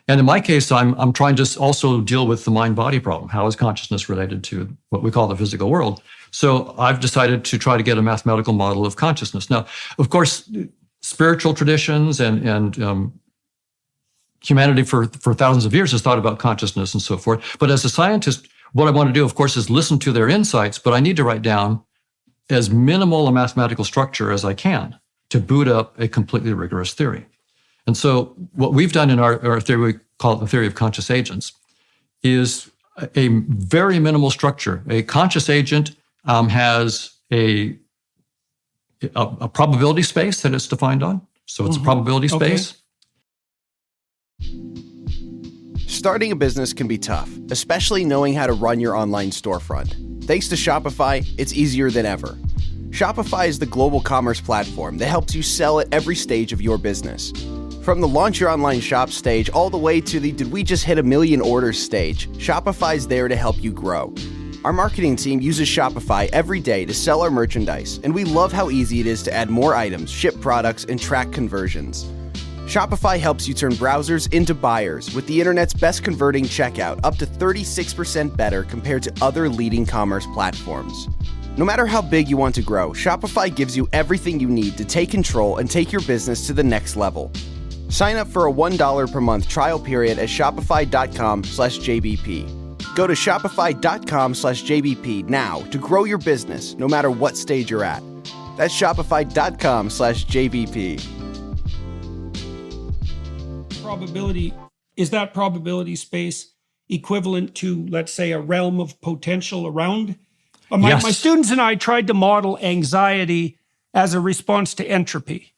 And in my case, I'm trying to also deal with the mind-body problem. How is consciousness related to what we call the physical world? So I've decided to try to get a mathematical model of consciousness. Now, of course, spiritual traditions and humanity for thousands of years has thought about consciousness and so forth. But as a scientist, what I want to do, of course, is listen to their insights, but I need to write down as minimal a mathematical structure as I can to boot up a completely rigorous theory. And so what we've done in our theory, we call it the theory of conscious agents, is a very minimal structure. A conscious agent has a probability space that it's defined on. So it's a probability space. Starting a business can be tough, especially knowing how to run your online storefront. Thanks to Shopify, it's easier than ever. Shopify is the global commerce platform that helps you sell at every stage of your business. From the launch your online shop stage all the way to the did we just hit 1 million orders stage, Shopify's there to help you grow. Our marketing team uses Shopify every day to sell our merchandise, and we love how easy it is to add more items, ship products, and track conversions. Shopify helps you turn browsers into buyers with the internet's best converting checkout, up to 36% better compared to other leading commerce platforms. No matter how big you want to grow, Shopify gives you everything you need to take control and take your business to the next level. Sign up for a $1 per month trial period at shopify.com/JBP. Go to shopify.com/JBP now to grow your business no matter what stage you're at. That's shopify.com/JBP. Is that probability space equivalent to, let's say, a realm of potential around? My students and I tried to model anxiety as a response to entropy.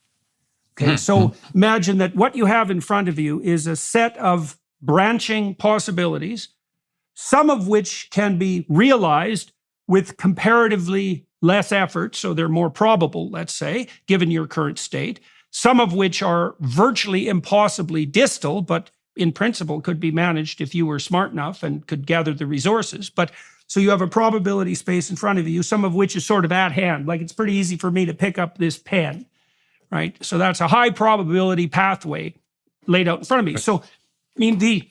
Okay, so imagine that what you have in front of you is a set of branching possibilities, some of which can be realized with comparatively less effort, so they're more probable, let's say, given your current state, some of which are virtually impossibly distal, but in principle could be managed if you were smart enough and could gather the resources. But so you have a probability space in front of you, some of which is sort of at hand, like it's pretty easy for me to pick up this pen. Right? So that's a high probability pathway laid out in front of me. So, I mean, the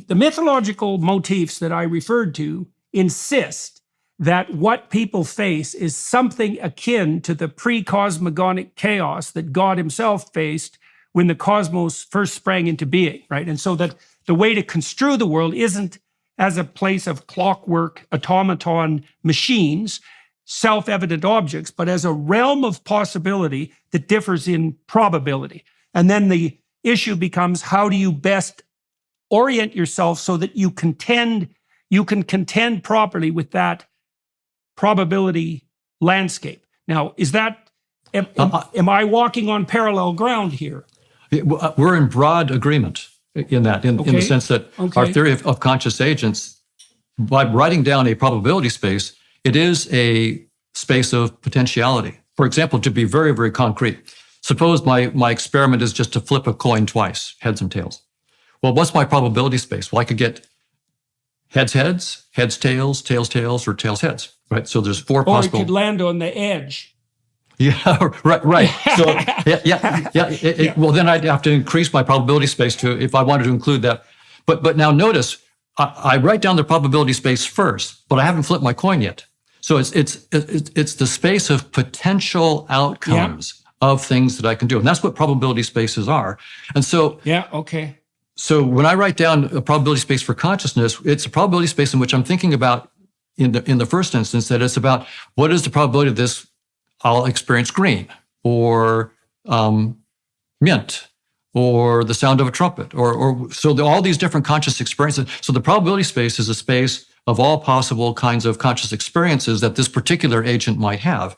mythological motifs that I referred to insist that what people face is something akin to the pre-cosmogonic chaos that God himself faced when the cosmos first sprang into being, right? And so that the way to construe the world isn't as a place of clockwork, automaton machines, self-evident objects, but as a realm of possibility that differs in probability. And then the issue becomes, how do you best orient yourself so that you can contend properly with that probability landscape? Now, is that, am I walking on parallel ground here? We're in broad agreement in that, in the sense that our theory of conscious agents, by writing down a probability space, it is a space of potentiality. For example, to be very, very concrete, suppose my experiment is just to flip a coin twice, heads and tails. Well, what's my probability space? Well, I could get heads, heads, heads, tails, tails, tails, or tails, heads, right? So there's four possible. Or it could land on the edge. Yeah, right. So, well, then I'd have to increase my probability space to, if I wanted to include that. But now notice, I write down the probability space first, but I haven't flipped my coin yet. So it's the space of potential outcomes of things that I can do, and that's what probability spaces are. And so, So when I write down a probability space for consciousness, it's a probability space in which I'm thinking about, in the first instance, that it's about what is the probability of this. I'll experience green, or mint, or the sound of a trumpet, or so all these different conscious experiences. So the probability space is a space of all possible kinds of conscious experiences that this particular agent might have.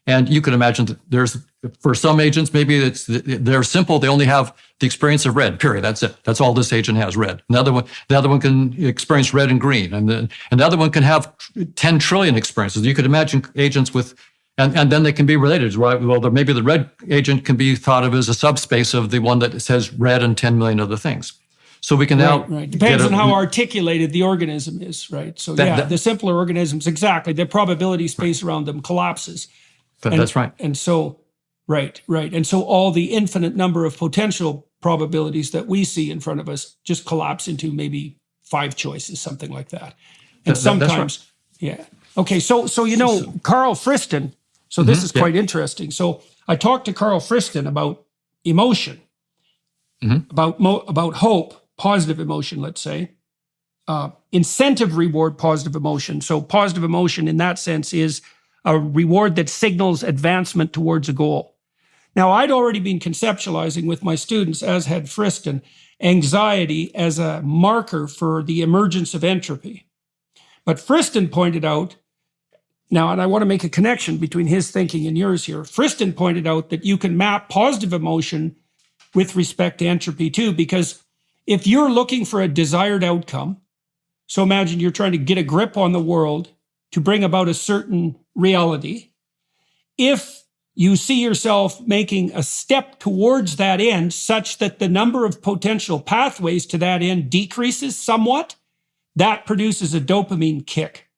And you can imagine that for some agents, maybe they're simple. They only have the experience of red, period. That's it. That's all this agent has, red. The other one can experience red and green. And the other one can have 10 trillion experiences. You could imagine agents with, and then they can be related, right? Well, maybe the red agent can be thought of as a subspace of the one that says red and 10 million other things. So we can now... Right. Depends on how articulated the organism is, right? So the simpler organisms, exactly, the probability space around them collapses. That's right. And so, right. And so all the infinite number of potential probabilities that we see in front of us just collapse into maybe 5 choices, something like that. And sometimes, Okay, so Carl Friston, so this is quite interesting. So I talked to Carl Friston about emotion, about hope, positive emotion, let's say, incentive reward positive emotion. So positive emotion in that sense is a reward that signals advancement towards a goal. Now, I'd already been conceptualizing with my students, as had Friston, anxiety as a marker for the emergence of entropy. But Friston pointed out, now, and I want to make a connection between his thinking and yours here. Friston pointed out that you can map positive emotion with respect to entropy too, because if you're looking for a desired outcome, so imagine you're trying to get a grip on the world to bring about a certain reality. If you see yourself making a step towards that end such that the number of potential pathways to that end decreases somewhat, that produces a dopamine kick.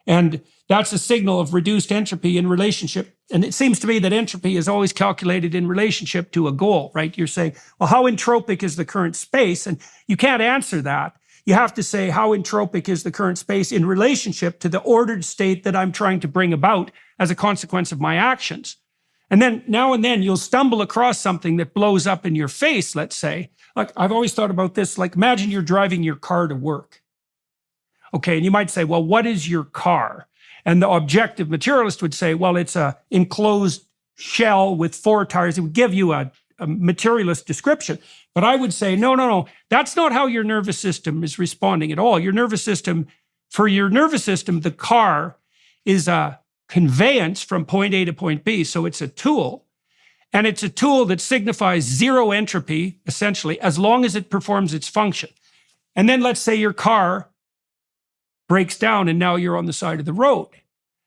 And that's a signal of reduced entropy in relationship. And it seems to me that entropy is always calculated in relationship to a goal, right? You're saying, well, how entropic is the current space? And you can't answer that. You have to say, how entropic is the current space in relationship to the ordered state that I'm trying to bring about as a consequence of my actions? And then now and then you'll stumble across something that blows up in your face, let's say. Like, I've always thought about this, like imagine you're driving your car to work. Okay, and you might say, well, what is your car? And the objective materialist would say, well, it's a enclosed shell with 4 tires. It would give you a materialist description. But I would say, no, that's not how your nervous system is responding at all. For your nervous system, the car is a conveyance from point A to point B. So it's a tool. And it's a tool that signifies zero entropy, essentially, as long as it performs its function. And then let's say your car breaks down and now you're on the side of the road.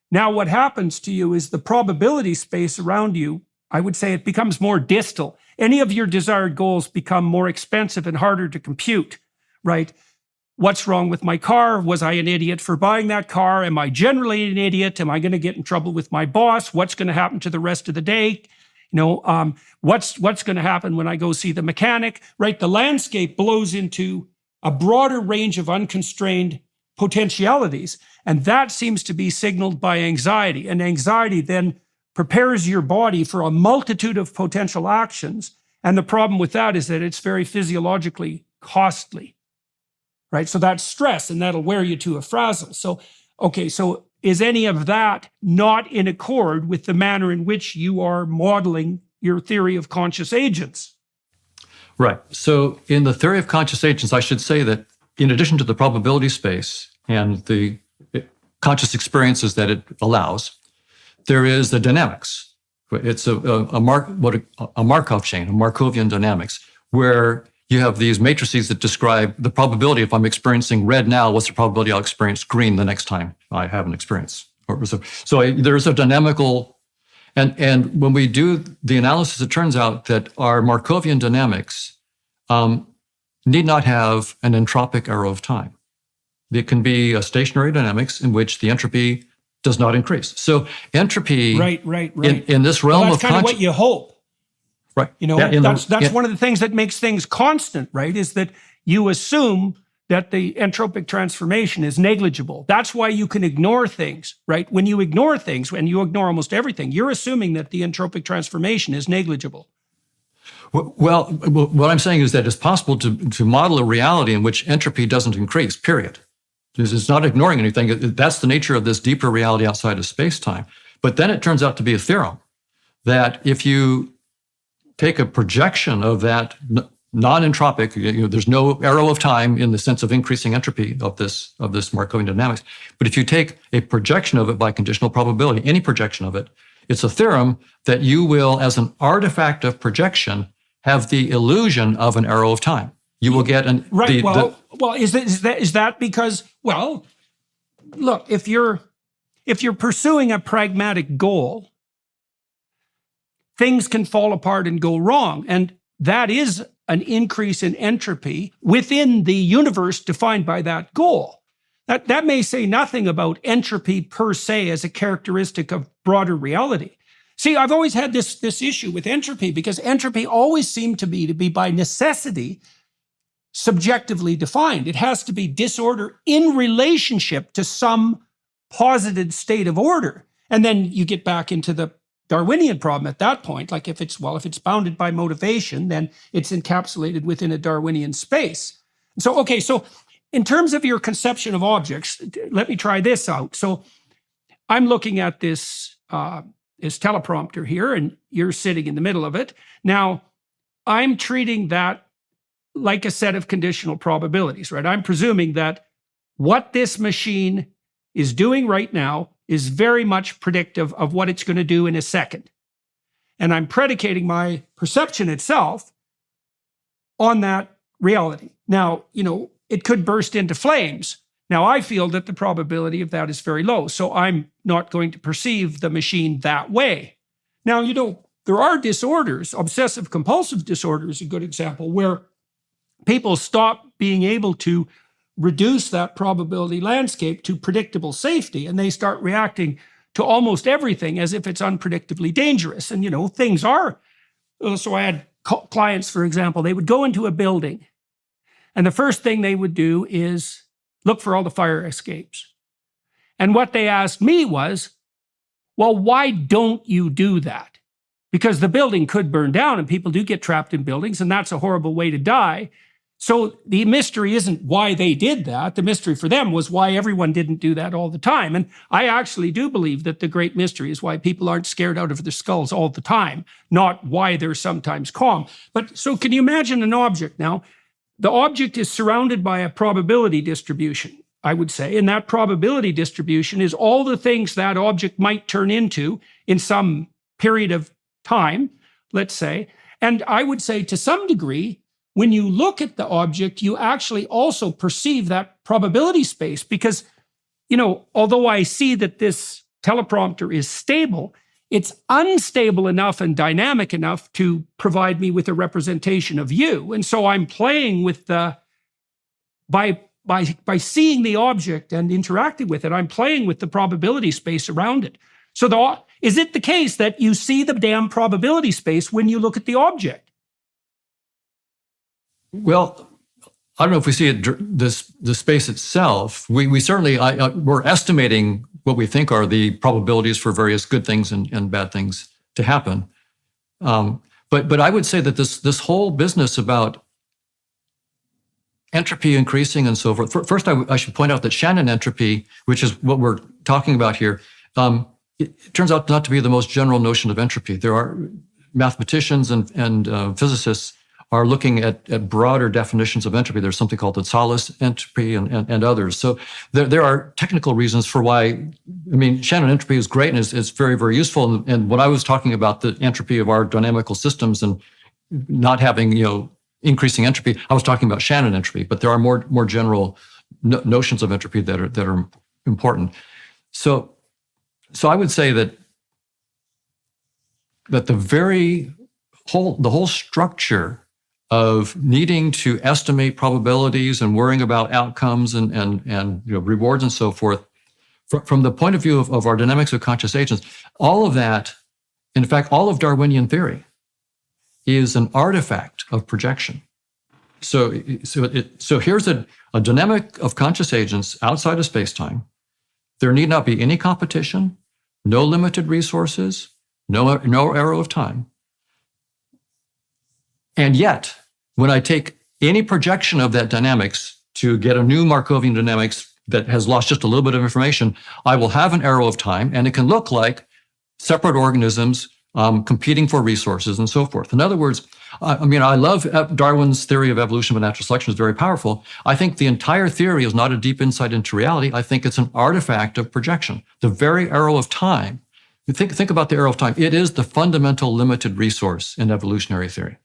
Now what happens to you is the probability space around you, I would say it becomes more distal. Any of your desired goals become more expensive and harder to compute, right? What's wrong with my car? Was I an idiot for buying that car? Am I generally an idiot? Am I going to get in trouble with my boss? What's going to happen to the rest of the day? What's going to happen when I go see the mechanic, right? The landscape blows into a broader range of unconstrained potentialities. And that seems to be signaled by anxiety. And anxiety then prepares your body for a multitude of potential actions. And the problem with that is that it's very physiologically costly, right? So that's stress, and that'll wear you to a frazzle. So, okay, so is any of that not in accord with the manner in which you are modeling your theory of conscious agents? Right. So in the theory of conscious agents, I should say that in addition to the probability space and the conscious experiences that it allows, there is the dynamics. It's a Markov chain, a Markovian dynamics, where you have these matrices that describe the probability. If I'm experiencing red now, what's the probability I'll experience green the next time I have an experience? So there's a dynamical, and when we do the analysis, it turns out that our Markovian dynamics need not have an entropic arrow of time. It can be a stationary dynamics in which the entropy does not increase. So entropy, right. In this realm well, of that's kind of what you hope. Right. You know, that's one of the things that makes things constant, right? Is that you assume that the entropic transformation is negligible. That's why you can ignore things, right? When you ignore things, when you ignore almost everything, you're assuming that the entropic transformation is negligible. Well, what I'm saying is that it's possible to model a reality in which entropy doesn't increase, period. It's not ignoring anything. That's the nature of this deeper reality outside of space-time. But then it turns out to be a theorem that if you take a projection of that non-entropic, there's no arrow of time in the sense of increasing entropy of this Markovian dynamics. But if you take a projection of it by conditional probability, any projection of it, it's a theorem that you will, as an artifact of projection, have the illusion of an arrow of time. You will get an right. Is that because, well, look, if you're pursuing a pragmatic goal, things can fall apart and go wrong. And that is an increase in entropy within the universe defined by that goal. That may say nothing about entropy per se as a characteristic of broader reality. See, I've always had this issue with entropy because entropy always seemed to be by necessity subjectively defined. It has to be disorder in relationship to some posited state of order. And then you get back into the Darwinian problem at that point. Like if it's bounded by motivation, then it's encapsulated within a Darwinian space. So, okay, so in terms of your conception of objects, let me try this out. So I'm looking at this teleprompter here, and you're sitting in the middle of it. Now, I'm treating that like a set of conditional probabilities, right? I'm presuming that what this machine is doing right now is very much predictive of what it's going to do in a second. And I'm predicating my perception itself on that reality. Now, it could burst into flames. Now, I feel that the probability of that is very low, so I'm not going to perceive the machine that way. Now, there are disorders, obsessive compulsive disorder is a good example, where people stop being able to reduce that probability landscape to predictable safety, and they start reacting to almost everything as if it's unpredictably dangerous. And, things are. So I had clients, for example, they would go into a building, and the first thing they would do is look for all the fire escapes. And what they asked me was, well, why don't you do that? Because the building could burn down, and people do get trapped in buildings, and that's a horrible way to die. So the mystery isn't why they did that. The mystery for them was why everyone didn't do that all the time. And I actually do believe that the great mystery is why people aren't scared out of their skulls all the time, not why they're sometimes calm. But so can you imagine an object now? The object is surrounded by a probability distribution, I would say. And that probability distribution is all the things that object might turn into in some period of time, let's say. And I would say to some degree, when you look at the object, you actually also perceive that probability space because, although I see that this teleprompter is stable, it's unstable enough and dynamic enough to provide me with a representation of you. And so I'm playing with by seeing the object and interacting with it, I'm playing with the probability space around it. So is it the case that you see the damn probability space when you look at the object? Well, I don't know if we see it, the space itself. We certainly, we're estimating what we think are the probabilities for various good things and bad things to happen. But I would say that this whole business about entropy increasing and so forth. First, I should point out that Shannon entropy, which is what we're talking about here, it turns out not to be the most general notion of entropy. There are mathematicians and physicists are looking at broader definitions of entropy. There's something called the Thales entropy and others. So there are technical reasons for why. Shannon entropy is great and it's very, very useful. And when I was talking about the entropy of our dynamical systems and not having, increasing entropy, I was talking about Shannon entropy. But there are more general notions of entropy that are important. So I would say that the whole structure of needing to estimate probabilities and worrying about outcomes and rewards and so forth, from the point of view of our dynamics of conscious agents, all of that, in fact, all of Darwinian theory is an artifact of projection. So here's a dynamic of conscious agents outside of space-time. There need not be any competition, no limited resources, no arrow of time. And yet, when I take any projection of that dynamics to get a new Markovian dynamics that has lost just a little bit of information, I will have an arrow of time, and it can look like separate organisms competing for resources and so forth. In other words, I love Darwin's theory of evolution by natural selection. Is very powerful. I think the entire theory is not a deep insight into reality. I think it's an artifact of projection. The very arrow of time. Think about the arrow of time. It is the fundamental limited resource in evolutionary theory.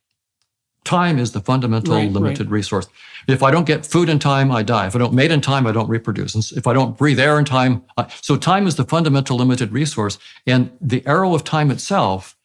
Time is the fundamental limited resource. If I don't get food in time, I die. If I don't mate in time, I don't reproduce. And if I don't breathe air in time, so time is the fundamental limited resource. And the arrow of time itself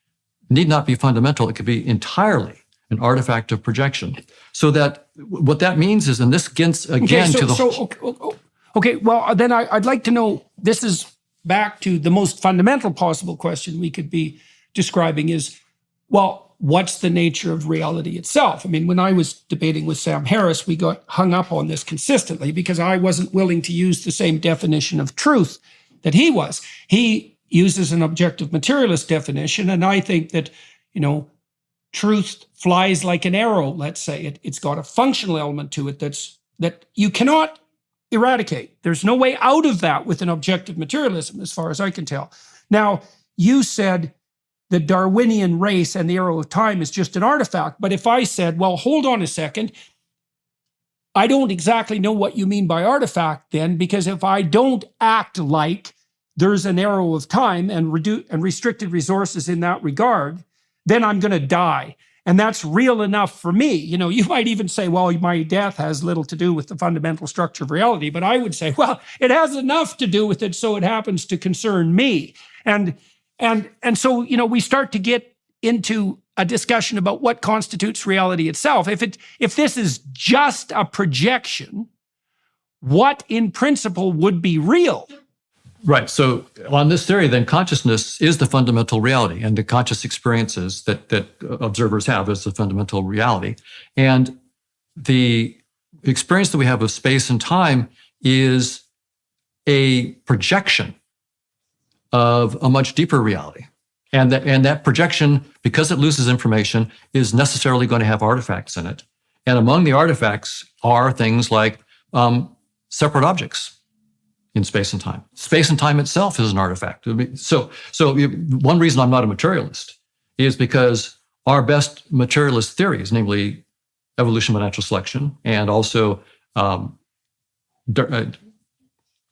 need not be fundamental. It could be entirely an artifact of projection. So that what that means is, and this gets again to the... Okay, well, then I'd like to know, this is back to the most fundamental possible question we could be describing is, well, what's the nature of reality itself? When I was debating with Sam Harris, we got hung up on this consistently because I wasn't willing to use the same definition of truth that he was. He uses an objective materialist definition, and I think that, truth flies like an arrow, let's say. It's got a functional element to it that you cannot eradicate. There's no way out of that with an objective materialism, as far as I can tell. Now, you said the Darwinian race and the arrow of time is just an artifact. But if I said, well, hold on a second, I don't exactly know what you mean by artifact then, because if I don't act like there's an arrow of time and restricted resources in that regard, then I'm going to die. And that's real enough for me. You might even say, well, my death has little to do with the fundamental structure of reality. But I would say, well, it has enough to do with it, so it happens to concern me. And so, we start to get into a discussion about what constitutes reality itself. If this is just a projection, what in principle would be real? Right. So on this theory, then consciousness is the fundamental reality, and the conscious experiences that observers have is the fundamental reality. And the experience that we have of space and time is a projection of a much deeper reality. And that projection, because it loses information, is necessarily going to have artifacts in it. And among the artifacts are things like separate objects in space and time. Space and time itself is an artifact. So one reason I'm not a materialist is because our best materialist theories, namely evolution by natural selection and also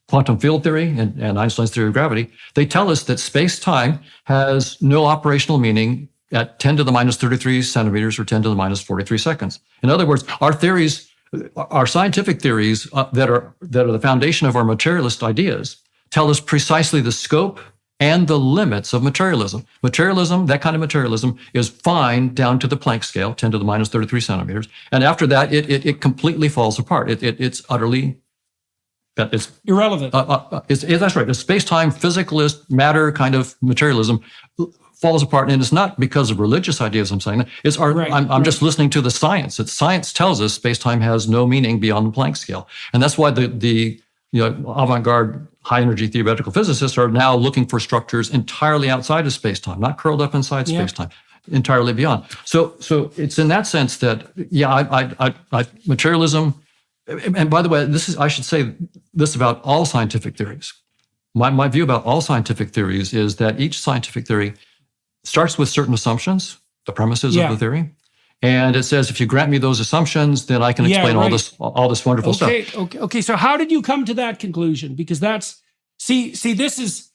quantum field theory and Einstein's theory of gravity, they tell us that space-time has no operational meaning at 10 to the minus 33 centimeters or 10 to the minus 43 seconds. In other words, our theories, our scientific theories that are the foundation of our materialist ideas, tell us precisely the scope and the limits of materialism. Materialism, that kind of materialism, is fine down to the Planck scale, 10 to the minus 33 centimeters. And after that, it completely falls apart. It's utterly... It's irrelevant. That's right. The space-time physicalist matter kind of materialism falls apart. And it's not because of religious ideas I'm saying that. It's I'm just listening to the science. That science tells us space-time has no meaning beyond the Planck scale. And that's why the avant-garde high-energy theoretical physicists are now looking for structures entirely outside of space-time, not curled up inside space-time, entirely beyond. So it's in that sense that, materialism, and by the way, I should say this about all scientific theories. My view about all scientific theories is that each scientific theory starts with certain assumptions, the premises of the theory, and it says, if you grant me those assumptions, then I can explain all this wonderful stuff. Okay. So how did you come to that conclusion? Because this is.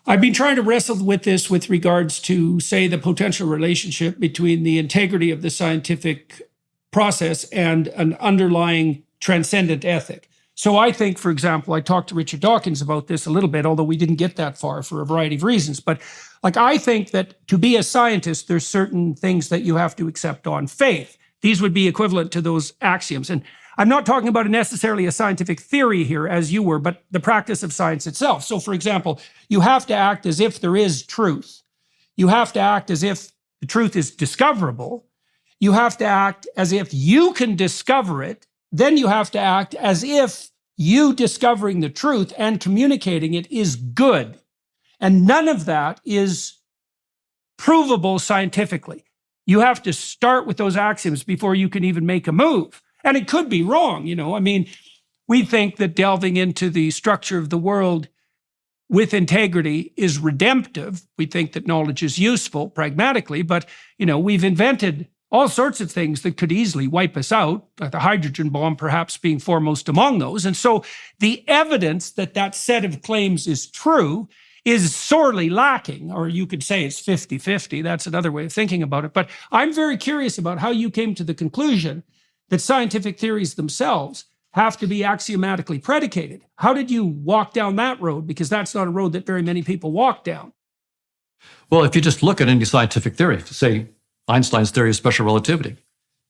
I've been trying to wrestle with this with regards to, say, the potential relationship between the integrity of the scientific process and an underlying transcendent ethic. So I think, for example, I talked to Richard Dawkins about this a little bit, although we didn't get that far for a variety of reasons. But I think that to be a scientist, there's certain things that you have to accept on faith. These would be equivalent to those axioms. And I'm not talking about necessarily a scientific theory here, as you were, but the practice of science itself. So, for example, you have to act as if there is truth. You have to act as if the truth is discoverable. You have to act as if you can discover it. Then you have to act as if you discovering the truth and communicating it is good. And none of that is provable scientifically. You have to start with those axioms before you can even make a move. And it could be wrong, I mean, we think that delving into the structure of the world with integrity is redemptive. We think that knowledge is useful pragmatically, but, we've invented all sorts of things that could easily wipe us out, like the hydrogen bomb perhaps being foremost among those. And so the evidence that that set of claims is true is sorely lacking, or you could say it's 50-50. That's another way of thinking about it. But I'm very curious about how you came to the conclusion that scientific theories themselves have to be axiomatically predicated. How did you walk down that road? Because that's not a road that very many people walk down. Well, if you just look at any scientific theory, say Einstein's theory of special relativity,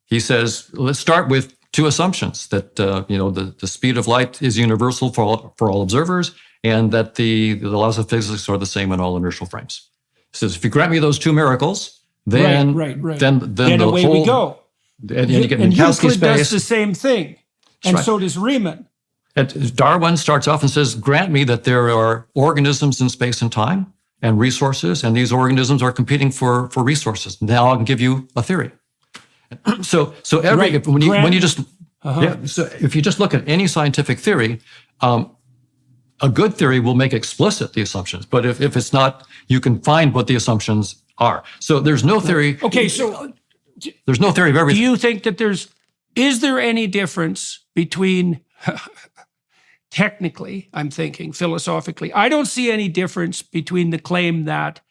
he says, let's start with two assumptions, that the speed of light is universal for all observers, and that the laws of physics are the same in all inertial frames. He says, if you grant me those two miracles, then then away we go. And you get and Minkowski Euclid space. does the same thing, and so does Riemann. And Darwin starts off and says, grant me that there are organisms in space and time and resources, and these organisms are competing for resources. Now I can give you a theory. So when you just so if you just look at any scientific theory, a good theory will make explicit the assumptions. But if it's not, you can find what the assumptions are. So there's no theory. Okay, so there's no theory of everything. Do you think that is there any difference between, technically, I'm thinking, philosophically, I don't see any difference between the claim that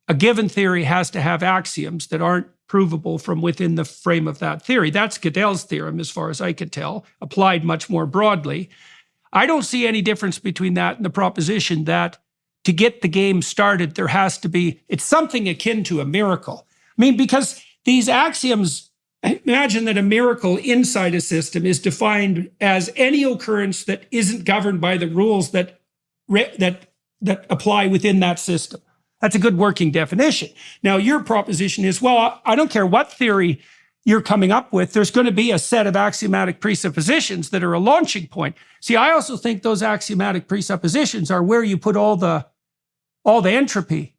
a given theory has to have axioms that aren't provable from within the frame of that theory. That's Gödel's theorem, as far as I could tell, applied much more broadly. I don't see any difference between that and the proposition that to get the game started, there has to be, it's something akin to a miracle. I mean, because these axioms, imagine that a miracle inside a system is defined as any occurrence that isn't governed by the rules that apply within that system. That's a good working definition. Now, your proposition is, well, I don't care what theory you're coming up with, there's going to be a set of axiomatic presuppositions that are a launching point. See, I also think those axiomatic presuppositions are where you put all the entropy.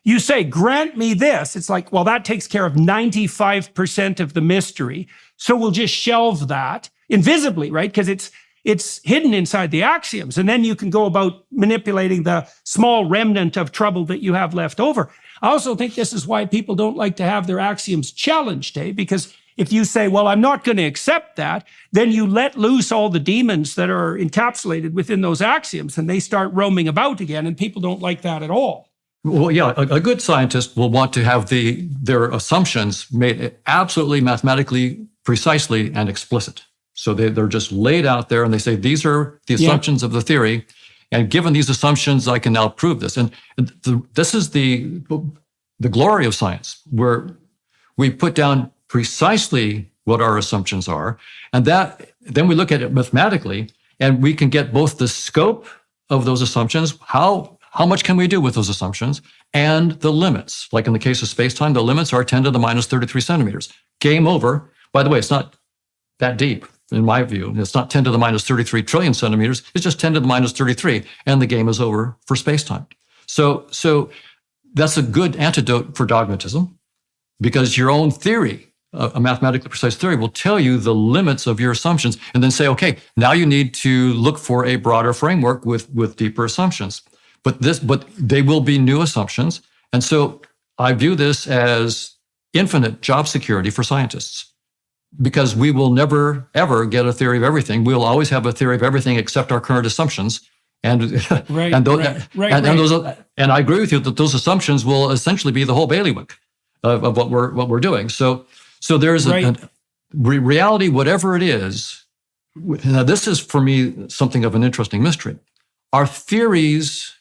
You say, grant me this. It's like, well, that takes care of 95% of the mystery. So we'll just shelve that invisibly, right? Because it's hidden inside the axioms. And then you can go about manipulating the small remnant of trouble that you have left over. I also think this is why people don't like to have their axioms challenged, because if you say, well, I'm not going to accept that, then you let loose all the demons that are encapsulated within those axioms, and they start roaming about again, and people don't like that at all. Well, yeah, a good scientist will want to have their assumptions made absolutely mathematically precisely and explicit. So they're just laid out there, and they say, these are the assumptions of the theory, and given these assumptions, I can now prove this. And this is the glory of science, where we put down precisely what our assumptions are, and then we look at it mathematically, and we can get both the scope of those assumptions, how how much can we do with those assumptions? And the limits, like in the case of space-time, the limits are 10 to the minus 33 centimeters. Game over. By the way, it's not that deep, in my view. It's not 10 to the minus 33 trillion centimeters. It's just 10 to the minus 33, and the game is over for space-time. So that's a good antidote for dogmatism, because your own theory, a mathematically precise theory, will tell you the limits of your assumptions and then say, okay, now you need to look for a broader framework with deeper assumptions. But they will be new assumptions. And so I view this as infinite job security for scientists, because we will never, ever get a theory of everything. We'll always have a theory of everything except our current assumptions. And I agree with you that those assumptions will essentially be the whole bailiwick of what we're doing. So there's a reality, whatever it is. Now, this is for me something of an interesting mystery. Our theories,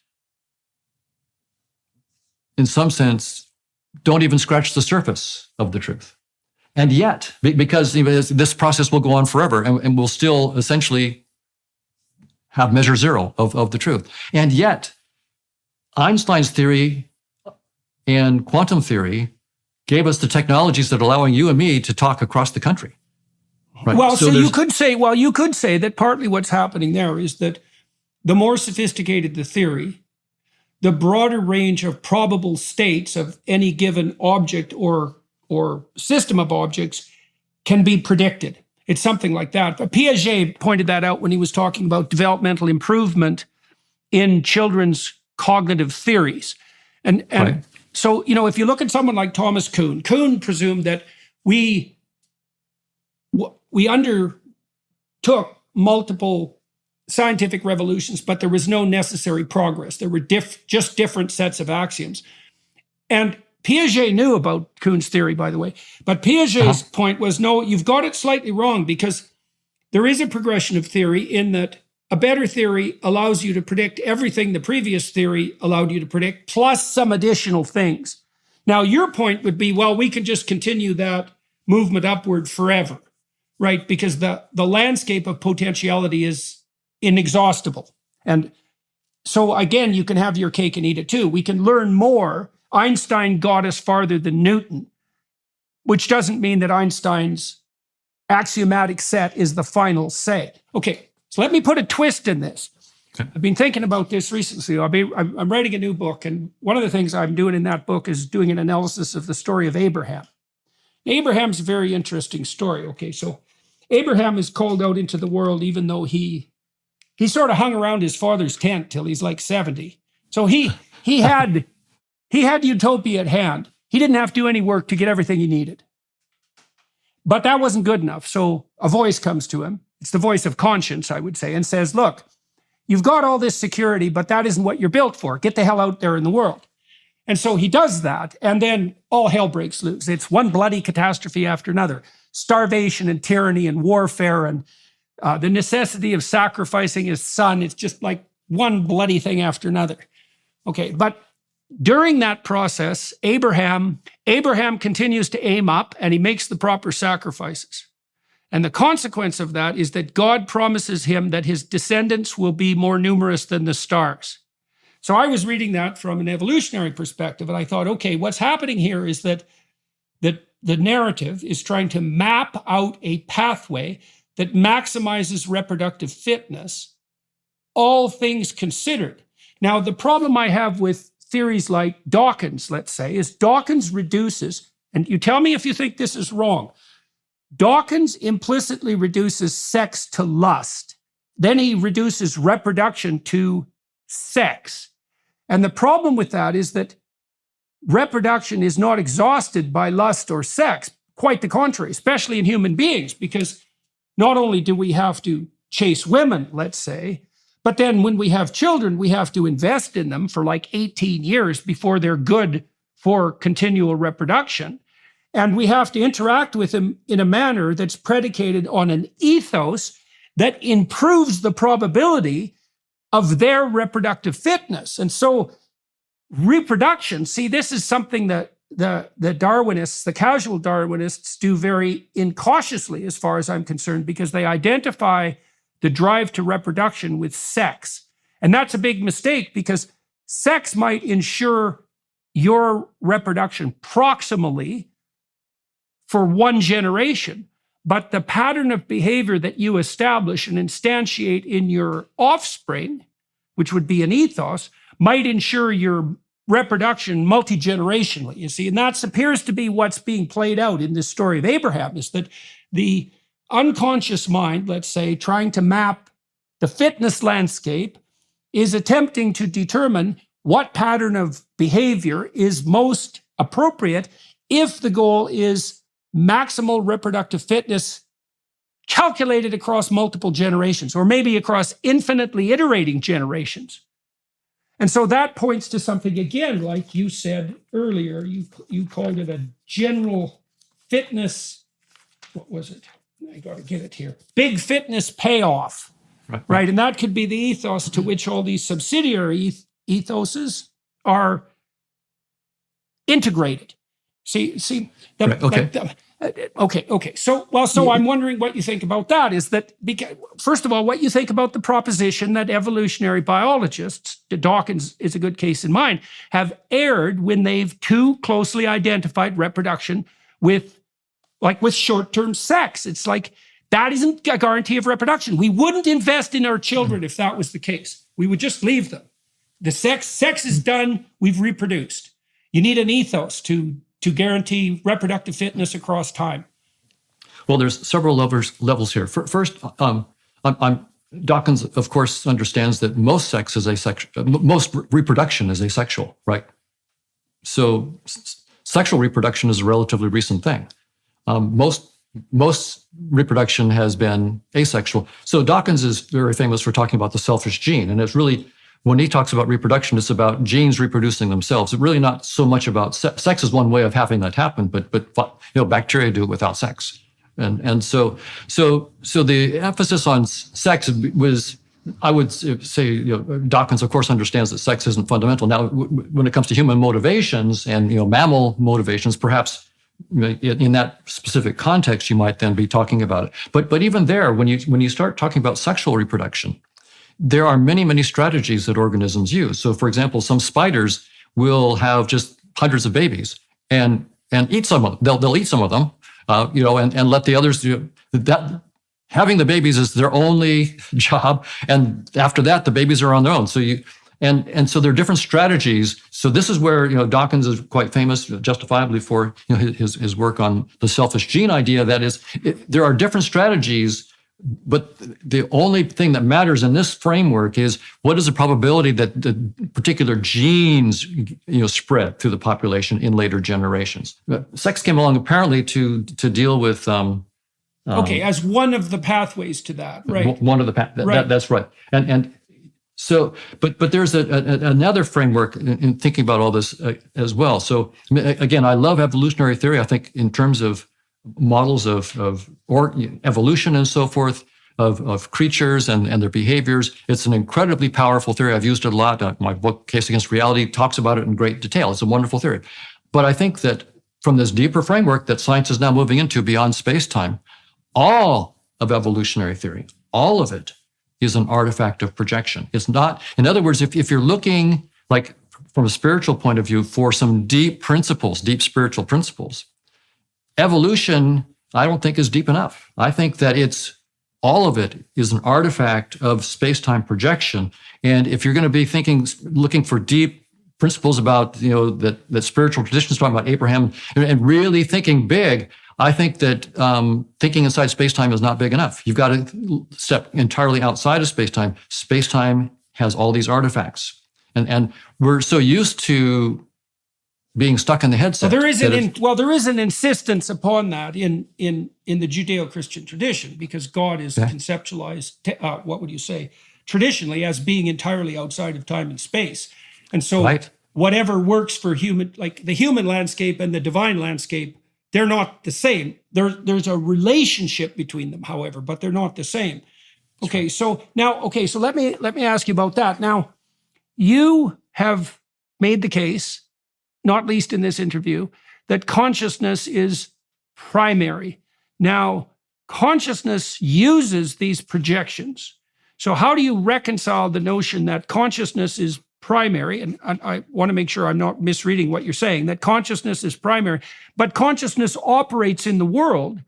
in some sense, don't even scratch the surface of the truth. And yet, because this process will go on forever, and we'll still essentially have measure zero of the truth. And yet, Einstein's theory and quantum theory gave us the technologies that are allowing you and me to talk across the country. Right? Well, so you could say that partly what's happening there is that the more sophisticated the theory, the broader range of probable states of any given object or system of objects can be predicted. It's something like that. But Piaget pointed that out when he was talking about developmental improvement in children's cognitive theories. And right. So, if you look at someone like Thomas Kuhn presumed that we undertook multiple scientific revolutions, but there was no necessary progress. There were just different sets of axioms. And Piaget knew about Kuhn's theory, by the way. But Piaget's point was, no, you've got it slightly wrong, because there is a progression of theory in that a better theory allows you to predict everything the previous theory allowed you to predict, plus some additional things. Now, your point would be, well, we can just continue that movement upward forever, right? Because the landscape of potentiality is inexhaustible. And so, again, you can have your cake and eat it too. We can learn more. Einstein got us farther than Newton, which doesn't mean that Einstein's axiomatic set is the final say. Okay, so let me put a twist in this. Okay. I've been thinking about this recently. I'm writing a new book, and one of the things I'm doing in that book is doing an analysis of the story of Abraham. Abraham's a very interesting story. Okay, so Abraham is called out into the world, even though he sort of hung around his father's tent till he's like 70. So he had utopia at hand. He didn't have to do any work to get everything he needed. But that wasn't good enough. So a voice comes to him. It's the voice of conscience, I would say, and says, look, you've got all this security, but that isn't what you're built for. Get the hell out there in the world. And so he does that, and then all hell breaks loose. It's one bloody catastrophe after another. Starvation and tyranny and warfare and the necessity of sacrificing his son. It's just like one bloody thing after another. Okay, but during that process, Abraham continues to aim up, and he makes the proper sacrifices. And the consequence of that is that God promises him that his descendants will be more numerous than the stars. So I was reading that from an evolutionary perspective, and I thought, okay, what's happening here is that the narrative is trying to map out a pathway that maximizes reproductive fitness, all things considered. Now, the problem I have with theories like Dawkins, let's say, is Dawkins reduces, and you tell me if you think this is wrong, Dawkins implicitly reduces sex to lust. Then he reduces reproduction to sex. And the problem with that is that reproduction is not exhausted by lust or sex. Quite the contrary, especially in human beings, because not only do we have to chase women, let's say, but then when we have children, we have to invest in them for like 18 years before they're good for continual reproduction. And we have to interact with them in a manner that's predicated on an ethos that improves the probability of their reproductive fitness. And so reproduction, see, this is something that the Darwinists, the casual Darwinists, do very incautiously as far as I'm concerned, because they identify the drive to reproduction with sex. And that's a big mistake, because sex might ensure your reproduction proximally for one generation, but the pattern of behavior that you establish and instantiate in your offspring, which would be an ethos, might ensure your reproduction multi-generationally, you see. And that appears to be what's being played out in this story of Abraham, is that the unconscious mind, let's say, trying to map the fitness landscape, is attempting to determine what pattern of behavior is most appropriate if the goal is maximal reproductive fitness calculated across multiple generations, or maybe across infinitely iterating generations. And so that points to something, again, like you said earlier, you called it a general fitness, what was it? I got to get it here. Big fitness payoff, right? And that could be the ethos to which all these subsidiary ethoses are integrated. See, okay. So I'm wondering what you think about that. Is that, because, first of all, what you think about the proposition that evolutionary biologists, Dawkins is a good case in mind, have erred when they've too closely identified reproduction with short-term sex. It's like, that isn't a guarantee of reproduction. We wouldn't invest in our children if that was the case. We would just leave them. The sex is done, we've reproduced. You need an ethos to guarantee reproductive fitness across time. Well, there's several levels here. First, Dawkins, of course, understands that most reproduction is asexual, right? So sexual reproduction is a relatively recent thing. Most reproduction has been asexual. So Dawkins is very famous for talking about the selfish gene, and it's really, when he talks about reproduction, it's about genes reproducing themselves. It's really not so much about sex is one way of having that happen, but bacteria do it without sex, and so the emphasis on sex was, I would say, Dawkins of course understands that sex isn't fundamental. Now, when it comes to human motivations and mammal motivations, perhaps in that specific context you might then be talking about it. But even there, when you start talking about sexual reproduction, there are many, many strategies that organisms use. So, for example, some spiders will have just hundreds of babies and eat some of them. They'll eat some of them, and let the others do that. Having the babies is their only job, and after that, the babies are on their own. So so there are different strategies. So this is where Dawkins is quite famous, justifiably, for his work on the selfish gene idea. That is, there are different strategies. But the only thing that matters in this framework is what is the probability that the particular genes, spread through the population in later generations. Sex came along apparently to deal with. As one of the pathways to that, right? One of the that's right. And so, but there's another framework in thinking about all this as well. So again, I love evolutionary theory. I think in terms of models of evolution and so forth, of creatures and their behaviors. It's an incredibly powerful theory. I've used it a lot. My book, Case Against Reality, talks about it in great detail. It's a wonderful theory. But I think that from this deeper framework that science is now moving into beyond space-time, all of evolutionary theory, all of it is an artifact of projection. It's not, in other words, if you're looking like from a spiritual point of view for some deep principles, deep spiritual principles, evolution, I don't think is deep enough. I think that all of it is an artifact of space-time projection. And if you're going to be looking for deep principles about, that spiritual traditions talking about Abraham and really thinking big, I think that thinking inside space-time is not big enough. You've got to step entirely outside of space-time. Space-time has all these artifacts. And we're so used to being stuck in the headset. Well, there is an insistence upon that in the Judeo-Christian tradition, because God is conceptualized, what would you say, traditionally as being entirely outside of time and space. And so whatever works for human, like the human landscape and the divine landscape, they're not the same. There's a relationship between them, however, but they're not the same. Okay, so let me ask you about that. Now, you have made the case, not least in this interview, that consciousness is primary. Now, consciousness uses these projections. So how do you reconcile the notion that consciousness is primary, and I want to make sure I'm not misreading what you're saying, that consciousness is primary, but consciousness operates in the world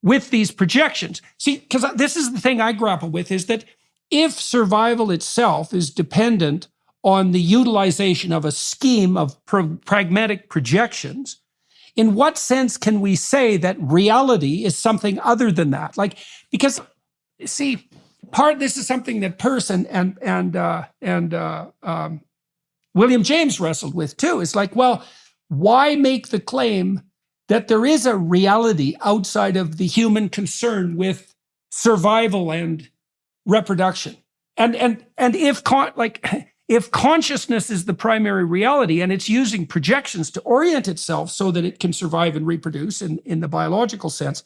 with these projections. See, because this is the thing I grapple with, is that if survival itself is dependent on the utilization of a scheme of pragmatic projections, in what sense can we say that reality is something other than that? Like, because, see, this is something that Peirce and William James wrestled with too. It's like, well, why make the claim that there is a reality outside of the human concern with survival and reproduction? And if consciousness is the primary reality and it's using projections to orient itself so that it can survive and reproduce in the biological sense,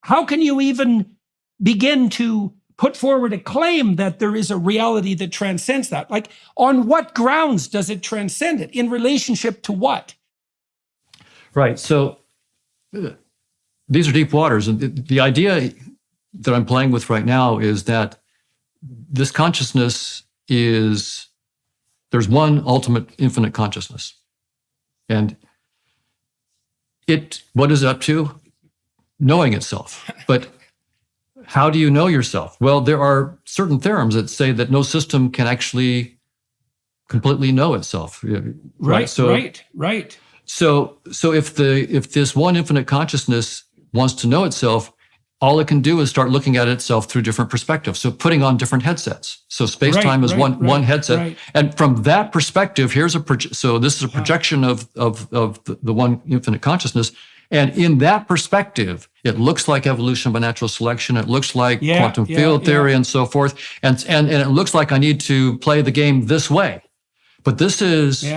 how can you even begin to put forward a claim that there is a reality that transcends that? Like, on what grounds does it transcend it? In relationship to what? Right. So these are deep waters. And the idea that I'm playing with right now is that this consciousness there's one ultimate infinite consciousness. And what is it up to? Knowing itself. But how do you know yourself? Well, there are certain theorems that say that no system can actually completely know itself. Right. So if this one infinite consciousness wants to know itself, all it can do is start looking at itself through different perspectives. So putting on different headsets. So space-time is one headset. Right. And from that perspective, so this is a projection of the one infinite consciousness. And in that perspective, it looks like evolution by natural selection. It looks like quantum field theory and so forth. And it looks like I need to play the game this way. But this is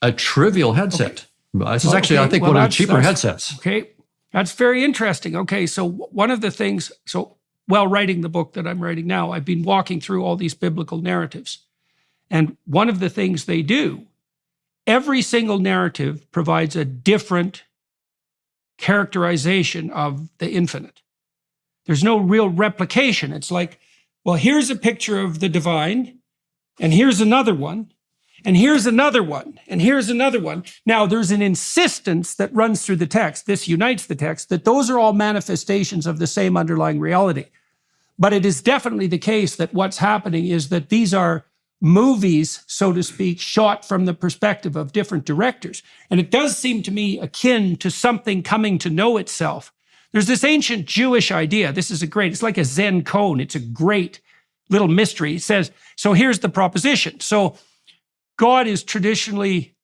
a trivial headset. Okay. This is actually, I think, one of the cheaper headsets. Okay. That's very interesting. Okay, so one of the things, while writing the book that I'm writing now, I've been walking through all these biblical narratives. And one of the things they do, every single narrative provides a different characterization of the infinite. There's no real replication. It's like, well, here's a picture of the divine, and here's another one, and here's another one, and here's another one. Now, there's an insistence that runs through the text, this unites the text, that those are all manifestations of the same underlying reality. But it is definitely the case that what's happening is that these are movies, so to speak, shot from the perspective of different directors. And it does seem to me akin to something coming to know itself. There's this ancient Jewish idea. It's like a Zen koan. It's a great little mystery. It says, so here's the proposition. So God is traditionally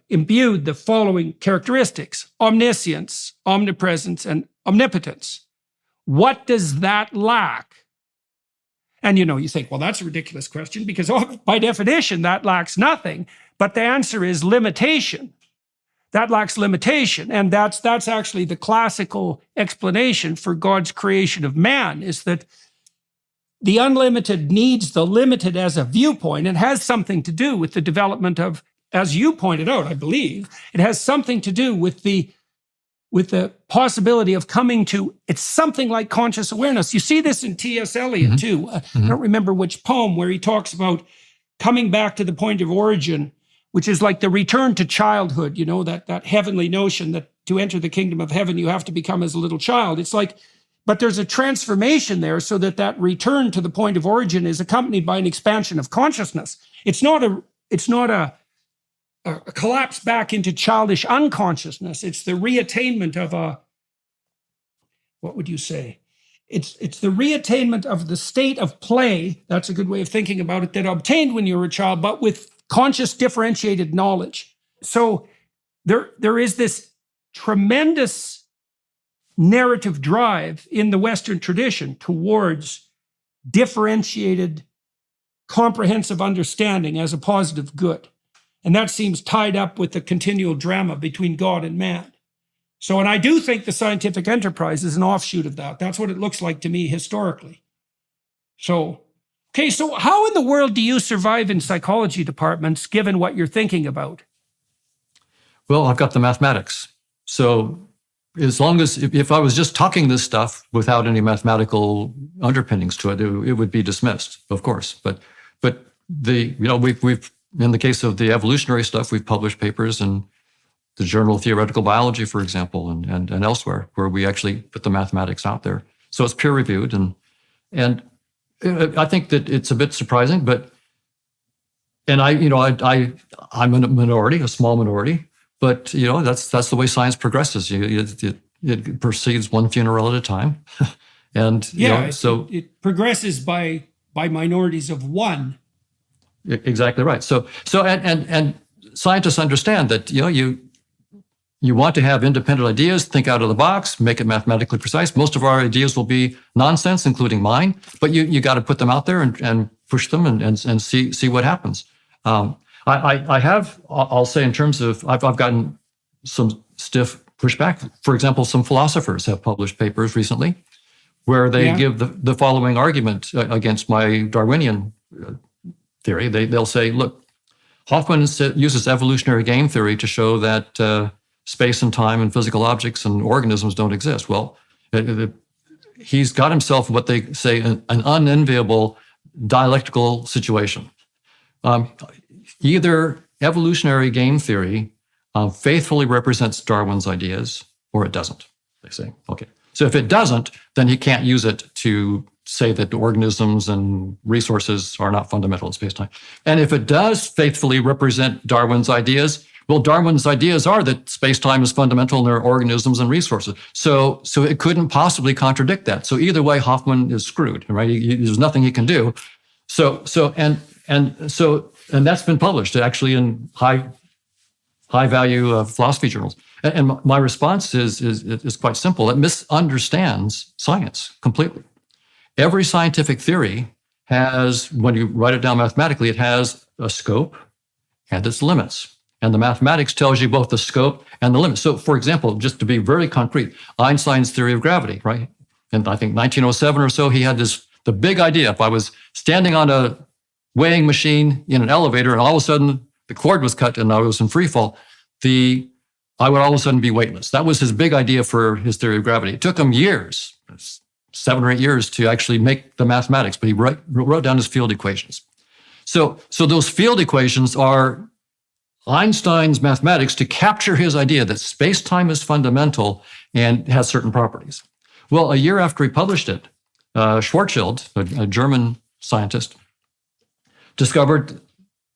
imbued the following characteristics: omniscience, omnipresence, and omnipotence. What does that lack? And you think, well, that's a ridiculous question because by definition, that lacks nothing. But the answer is limitation. That lacks limitation. And that's actually the classical explanation for God's creation of man, is that the unlimited needs the limited as a viewpoint. It has something to do with the development of, as you pointed out, I believe, it has something to do with the possibility of coming to, it's something like conscious awareness. You see this in T.S. Eliot too. I don't remember which poem, where he talks about coming back to the point of origin, which is like the return to childhood, that heavenly notion that to enter the kingdom of heaven, you have to become as a little child. It's like, but there's a transformation there so that return to the point of origin is accompanied by an expansion of consciousness. It's not a collapse back into childish unconsciousness. It's the reattainment of what would you say? It's the reattainment of the state of play, that's a good way of thinking about it, that obtained when you were a child, but with conscious differentiated knowledge. So there is this tremendous narrative drive in the Western tradition towards differentiated, comprehensive understanding as a positive good. And that seems tied up with the continual drama between God and man. So, and I do think the scientific enterprise is an offshoot of that. That's what it looks like to me historically. So, okay, so how in the world do you survive in psychology departments given what you're thinking about? Well, I've got the mathematics. So as long as, if I was just talking this stuff without any mathematical underpinnings to it, it would be dismissed, of course. But we've in the case of the evolutionary stuff, we've published papers in the Journal of Theoretical Biology, for example, and elsewhere, where we actually put the mathematics out there. So it's peer reviewed, and I think that it's a bit surprising, but I'm a minority, a small minority, but that's the way science progresses. It proceeds one funeral at a time, and it progresses by minorities of one. Exactly right. So and scientists understand that you want to have independent ideas, think out of the box, make it mathematically precise. Most of our ideas will be nonsense, including mine, but you got to put them out there and push them and see what happens. I'll say in terms of, I've gotten some stiff pushback. For example, some philosophers have published papers recently where they give the following argument against my Darwinian theory. They'll say, look, Hoffman uses evolutionary game theory to show that space and time and physical objects and organisms don't exist. Well, he's got himself what they say an unenviable dialectical situation. Either evolutionary game theory faithfully represents Darwin's ideas, or it doesn't, they say. Okay. So if it doesn't, then he can't use it to say that organisms and resources are not fundamental in space-time. And if it does faithfully represent Darwin's ideas, well, Darwin's ideas are that space-time is fundamental in their organisms and resources. So it couldn't possibly contradict that. So either way, Hoffman is screwed, right? There's nothing he can do. And that's been published actually in high value philosophy journals. And my response is quite simple. It misunderstands science completely. Every scientific theory has, when you write it down mathematically, it has a scope and its limits. And the mathematics tells you both the scope and the limits. So, for example, just to be very concrete, Einstein's theory of gravity, right? In I think 1907 or so, he had the big idea. If I was standing on a weighing machine in an elevator and all of a sudden the cord was cut and I was in free fall, I would all of a sudden be weightless. That was his big idea for his theory of gravity. It took him years, 7 or 8 years, to actually make the mathematics, but he wrote down his field equations. So those field equations are Einstein's mathematics to capture his idea that space-time is fundamental and has certain properties. Well, a year after he published it, Schwarzschild, a German scientist, discovered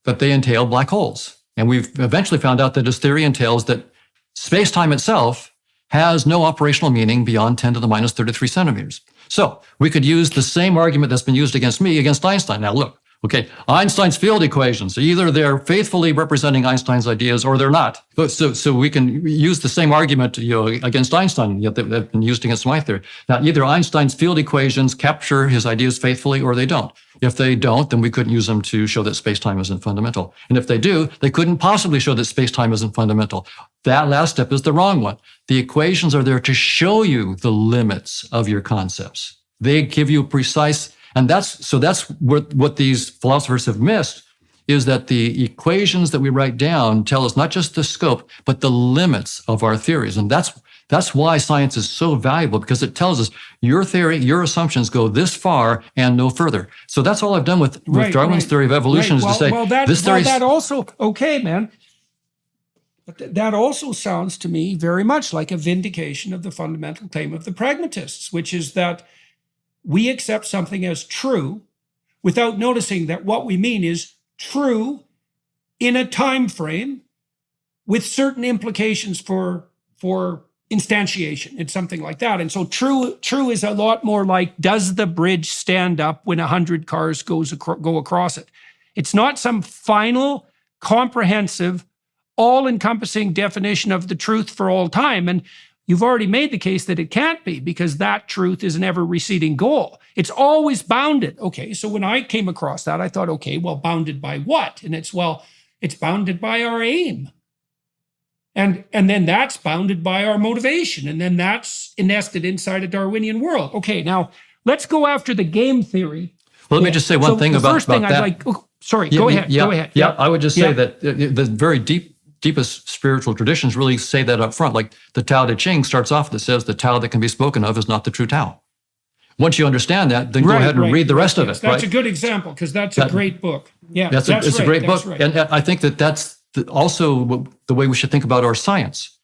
that they entail black holes. And we've eventually found out that his theory entails that space-time itself has no operational meaning beyond 10 to the minus 33 centimeters. So we could use the same argument that's been used against me against Einstein. Now look, okay, Einstein's field equations, either they're faithfully representing Einstein's ideas or they're not. So we can use the same argument against Einstein that have been used against my theory. Now, either Einstein's field equations capture his ideas faithfully or they don't. If they don't, then we couldn't use them to show that space-time isn't fundamental. And if they do, they couldn't possibly show that space-time isn't fundamental. That last step is the wrong one. The equations are there to show you the limits of your concepts. They give you precise, and that's what these philosophers have missed, is that the equations that we write down tell us not just the scope, but the limits of our theories. And that's why science is so valuable, because it tells us your theory, your assumptions go this far and no further. So that's all I've done with Darwin's theory of evolution is to say, this theory. That also, okay, man. But that also sounds to me very much like a vindication of the fundamental claim of the pragmatists, which is that we accept something as true without noticing that what we mean is true in a time frame with certain implications for instantiation. It's something like that. And so true is a lot more like, does the bridge stand up when 100 cars go across it? It's not some final, comprehensive, all-encompassing definition of the truth for all time. And you've already made the case that it can't be, because that truth is an ever-receding goal. It's always bounded. Okay, so when I came across that, I thought, okay, well, bounded by what? And it's bounded by our aim. And then that's bounded by our motivation. And then that's nested inside a Darwinian world. Okay, now let's go after the game theory. Well, let me just say one thing about that. First thing I'd like, sorry, go ahead. Yeah, I would just say that the very deepest spiritual traditions really say that up front. Like the Tao Te Ching starts off that says the Tao that can be spoken of is not the true Tao. once you understand that, then go ahead and read the rest of it. That's a good example, because that's a great book. Yeah, it's a great book. Right. And I think that's also the way we should think about our science.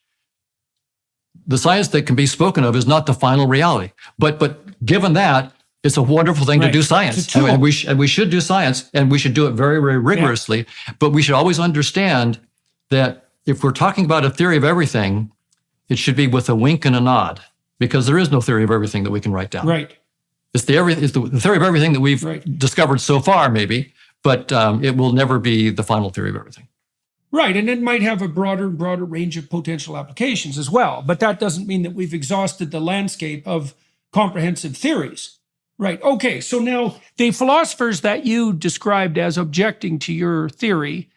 The science that can be spoken of is not the final reality. But given that, it's a wonderful thing to do science. And we should do science, and we should do it very, very rigorously. Yeah. But we should always understand that if we're talking about a theory of everything, it should be with a wink and a nod, because there is no theory of everything that we can write down. Right. It's the theory of everything that we've discovered so far, maybe, but it will never be the final theory of everything. Right, and it might have a broader and broader range of potential applications as well. But that doesn't mean that we've exhausted the landscape of comprehensive theories. Right, okay, so now the philosophers that you described as objecting to your theory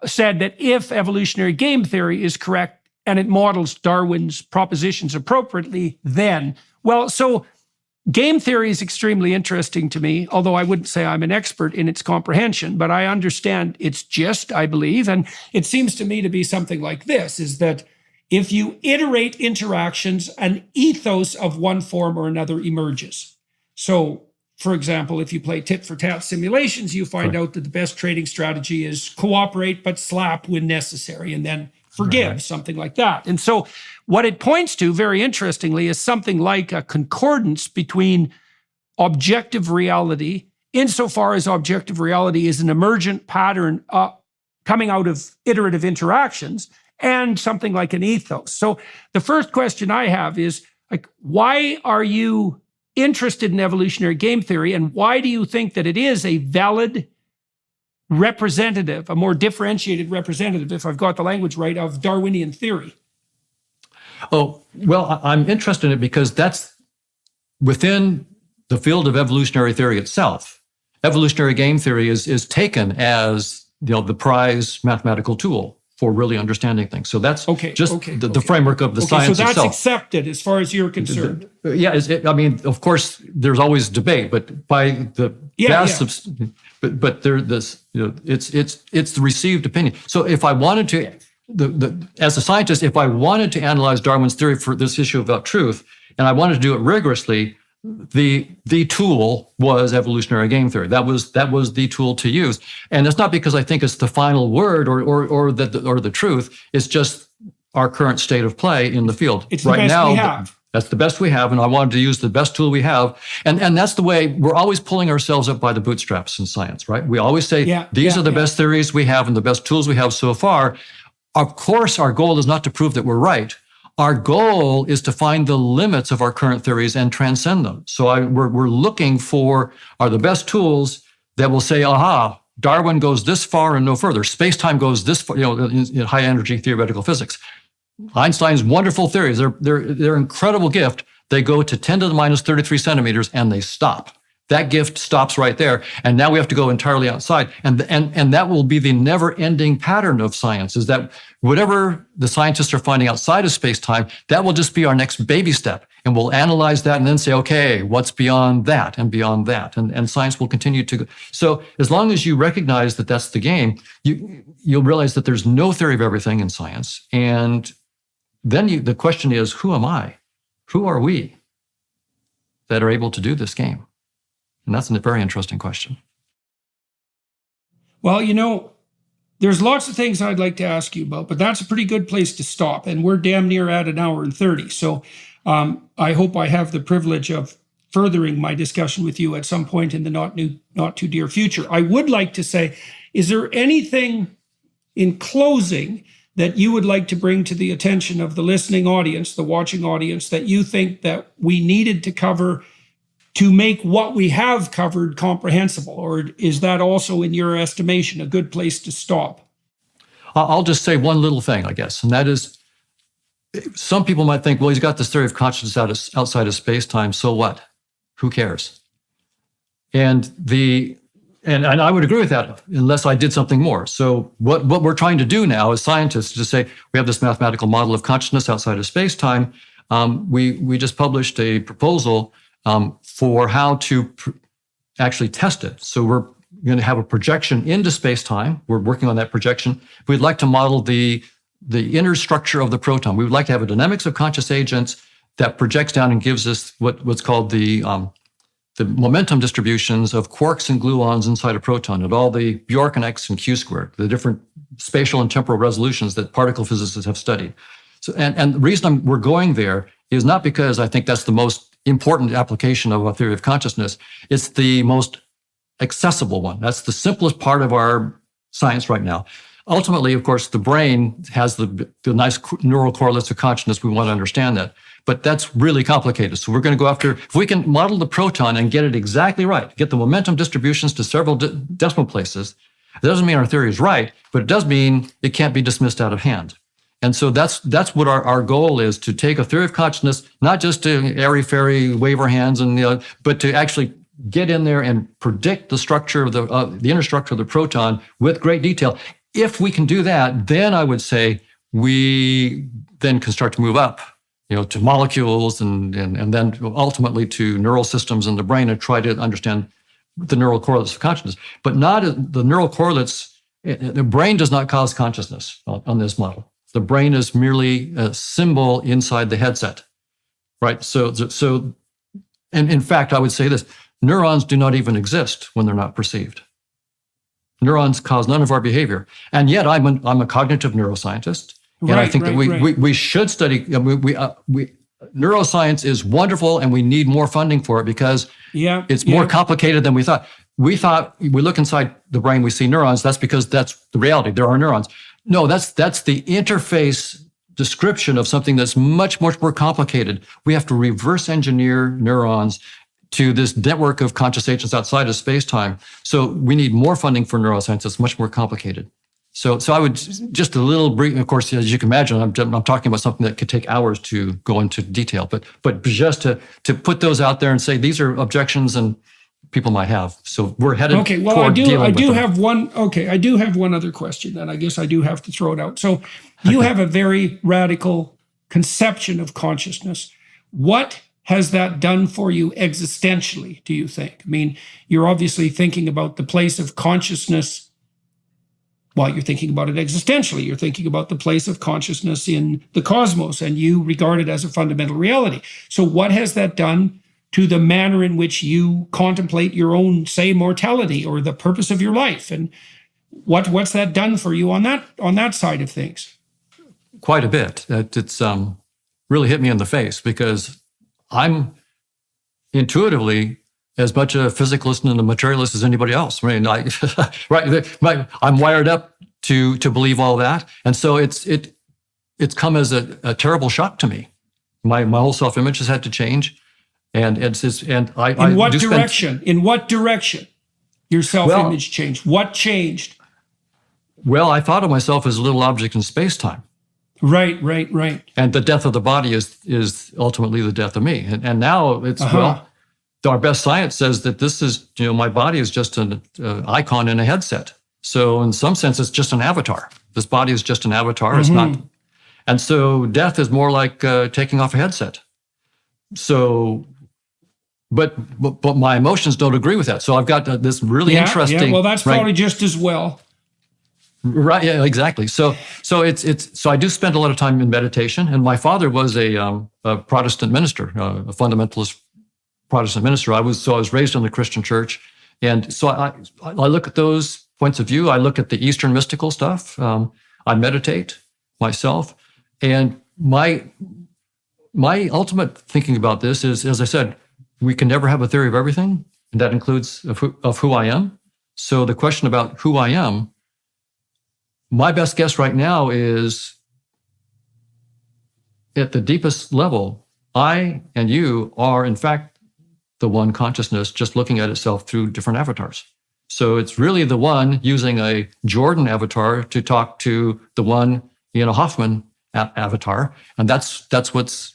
said that if evolutionary game theory is correct and it models Darwin's propositions appropriately, then, well, so game theory is extremely interesting to me, although I wouldn't say I'm an expert in its comprehension, but I understand its gist, I believe. And it seems to me to be something like this, is that if you iterate interactions, an ethos of one form or another emerges. So, for example, if you play tit-for-tat simulations, you find out that the best trading strategy is cooperate but slap when necessary, and then forgive, something like that. And so what it points to, very interestingly, is something like a concordance between objective reality, insofar as objective reality is an emergent pattern coming out of iterative interactions, and something like an ethos. So the first question I have is, like, why are you interested in evolutionary game theory, and why do you think that it is a valid representative, a more differentiated representative, if I've got the language right, of Darwinian theory? Oh, well, I'm interested in it because that's within the field of evolutionary theory itself. Evolutionary game theory is taken as, the prize mathematical tool for really understanding things. So that's the framework of the science itself. So that's accepted as far as you're concerned. Yeah, of course, there's always debate, but by the but there this it's the received opinion. So if I wanted to, as a scientist, if I wanted to analyze Darwin's theory for this issue about truth, and I wanted to do it rigorously, the tool was evolutionary game theory. That was the tool to use, and it's not because I think it's the final word or the truth. It's just our current state of play in the field. It's right the best now. We have. That's the best we have, and I wanted to use the best tool we have, and that's the way we're always pulling ourselves up by the bootstraps in science, right? We always say these are the best theories we have and the best tools we have so far. Of course, our goal is not to prove that we're right. Our goal is to find the limits of our current theories and transcend them. So we're looking for the best tools that will say, aha, Darwin goes this far and no further. Space-time goes this far, in high-energy theoretical physics. Einstein's wonderful theories, they're incredible gift. They go to 10 to the minus 33 centimeters and they stop. That gift stops right there. And now we have to go entirely outside. And that will be the never-ending pattern of science, is that whatever the scientists are finding outside of space-time, that will just be our next baby step. And we'll analyze that and then say, okay, what's beyond that and beyond that? And science will continue to go. So as long as you recognize that that's the game, you'll realize that there's no theory of everything in science. And then the question is, who am I? Who are we that are able to do this game? And that's a very interesting question. Well, there's lots of things I'd like to ask you about, but that's a pretty good place to stop. And we're damn near at an hour and 30. So I hope I have the privilege of furthering my discussion with you at some point in the not too dear future. I would like to say, is there anything in closing that you would like to bring to the attention of the listening audience, the watching audience, that you think that we needed to cover to make what we have covered comprehensible? Or is that also, in your estimation, a good place to stop? I'll just say one little thing, I guess, and that is, some people might think, well, he's got this theory of consciousness outside of space-time, so what? Who cares? And I would agree with that, unless I did something more. So what we're trying to do now as scientists is to say, we have this mathematical model of consciousness outside of space-time. We just published a proposal for how to actually test it. So we're going to have a projection into space-time. We're working on that projection. We'd like to model the inner structure of the proton. We would like to have a dynamics of conscious agents that projects down and gives us what's called the momentum distributions of quarks and gluons inside a proton at all the Bjork and X and Q squared, the different spatial and temporal resolutions that particle physicists have studied. So, and the reason we're going there is not because I think that's the most important application of a theory of consciousness. It's the most accessible one. That's the simplest part of our science right now. Ultimately, of course, the brain has the nice neural correlates of consciousness. We want to understand that. But that's really complicated. So we're going to go after, if we can model the proton and get it exactly right, get the momentum distributions to several decimal places, it doesn't mean our theory is right, but it does mean it can't be dismissed out of hand. And so that's what our goal is, to take a theory of consciousness, not just to airy-fairy wave our hands, but to actually get in there and predict the structure of the inner structure of the proton with great detail. If we can do that, then I would say we then can start to move up, to molecules and then ultimately to neural systems in the brain and try to understand the neural correlates of consciousness. But not the neural correlates. The brain does not cause consciousness on this model. The brain is merely a symbol inside the headset, right? So, and in fact, I would say this: neurons do not even exist when they're not perceived. Neurons cause none of our behavior, and yet I'm a cognitive neuroscientist, and I think that we should study. Neuroscience is wonderful, and we need more funding for it because it's more complicated than we thought. We thought we look inside the brain, we see neurons. That's because that's the reality. There are neurons. No, that's the interface description of something that's much, much more complicated. We have to reverse engineer neurons to this network of conscious agents outside of space-time. So we need more funding for neuroscience. It's much more complicated. So I would just a little brief. Of course, as you can imagine, I'm talking about something that could take hours to go into detail. But just to put those out there and say these are objections and people might have. So we're headed. Okay. Well, I do have one. Okay, I do have one other question, and I guess I do have to throw it out. So you have a very radical conception of consciousness. What has that done for you existentially, do you think? I mean, you're obviously thinking about the place of consciousness. Well, you're thinking about it existentially. You're thinking about the place of consciousness in the cosmos, and you regard it as a fundamental reality. So what has that done to the manner in which you contemplate your own, say, mortality or the purpose of your life? And what's that done for you on that side of things? Quite a bit. It's really hit me in the face because I'm intuitively as much a physicalist and a materialist as anybody else. I mean, I'm wired up to believe all that, and so it's come as a terrible shock to me. My whole self-image has had to change, and I. In what direction? In what direction? Your self-image changed. What changed? Well, I thought of myself as a little object in space-time. Right. And the death of the body is ultimately the death of me. And now it's, our best science says that this is, my body is just an icon in a headset. So in some sense, it's just an avatar. This body is just an avatar. It's not. And so death is more like taking off a headset. So, but my emotions don't agree with that. So I've got this really interesting. Yeah, well, that's probably just as well. Right. Yeah. Exactly. So I do spend a lot of time in meditation, and my father was a Protestant minister, a fundamentalist Protestant minister. I was raised in the Christian church, and so I look at those points of view. I look at the Eastern mystical stuff. I meditate myself, and my ultimate thinking about this is, as I said, we can never have a theory of everything, and that includes of who I am. So the question about who I am. My best guess right now is at the deepest level, I and you are, in fact, the one consciousness just looking at itself through different avatars. So it's really the one using a Jordan avatar to talk to the one in a Hoffman avatar. And that's what's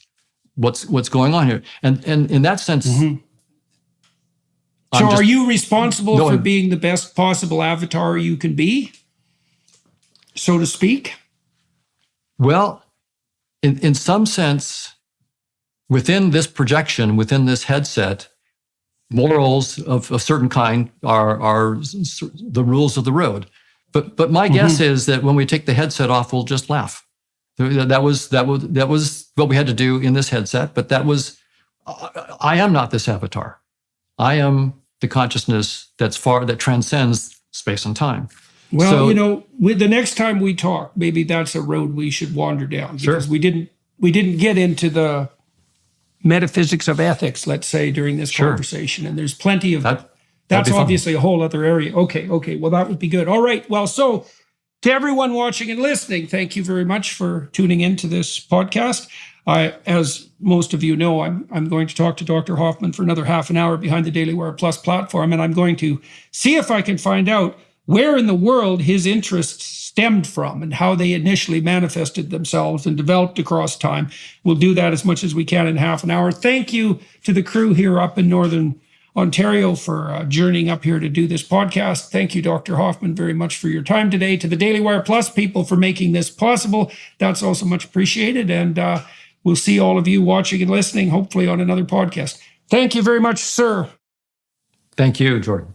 going on here. And in that sense. So are you responsible for being the best possible avatar you can be, so to speak? Well, in some sense, within this projection, within this headset, morals of a certain kind are the rules of the road. But my guess is that when we take the headset off, we'll just laugh. That was what we had to do in this headset. But I am not this avatar. I am the consciousness that transcends space and time. Well, with the next time we talk, maybe that's a road we should wander down, Sure. because we didn't get into the metaphysics of ethics, let's say, during this Sure. conversation. And there's plenty of That'd that's be fun. obviously a whole other area. Okay. Well, that would be good. All right. Well, so to everyone watching and listening, thank you very much for tuning into this podcast. As most of you know, I'm going to talk to Dr. Hoffman for another half an hour behind the Daily Wire Plus platform, and I'm going to see if I can find out where in the world his interests stemmed from and how they initially manifested themselves and developed across time. We'll do that as much as we can in half an hour. Thank you to the crew here up in Northern Ontario for journeying up here to do this podcast. Thank you, Dr. Hoffman, very much for your time today. To the Daily Wire Plus people for making this possible. That's also much appreciated. And we'll see all of you watching and listening, hopefully on another podcast. Thank you very much, sir. Thank you, Jordan.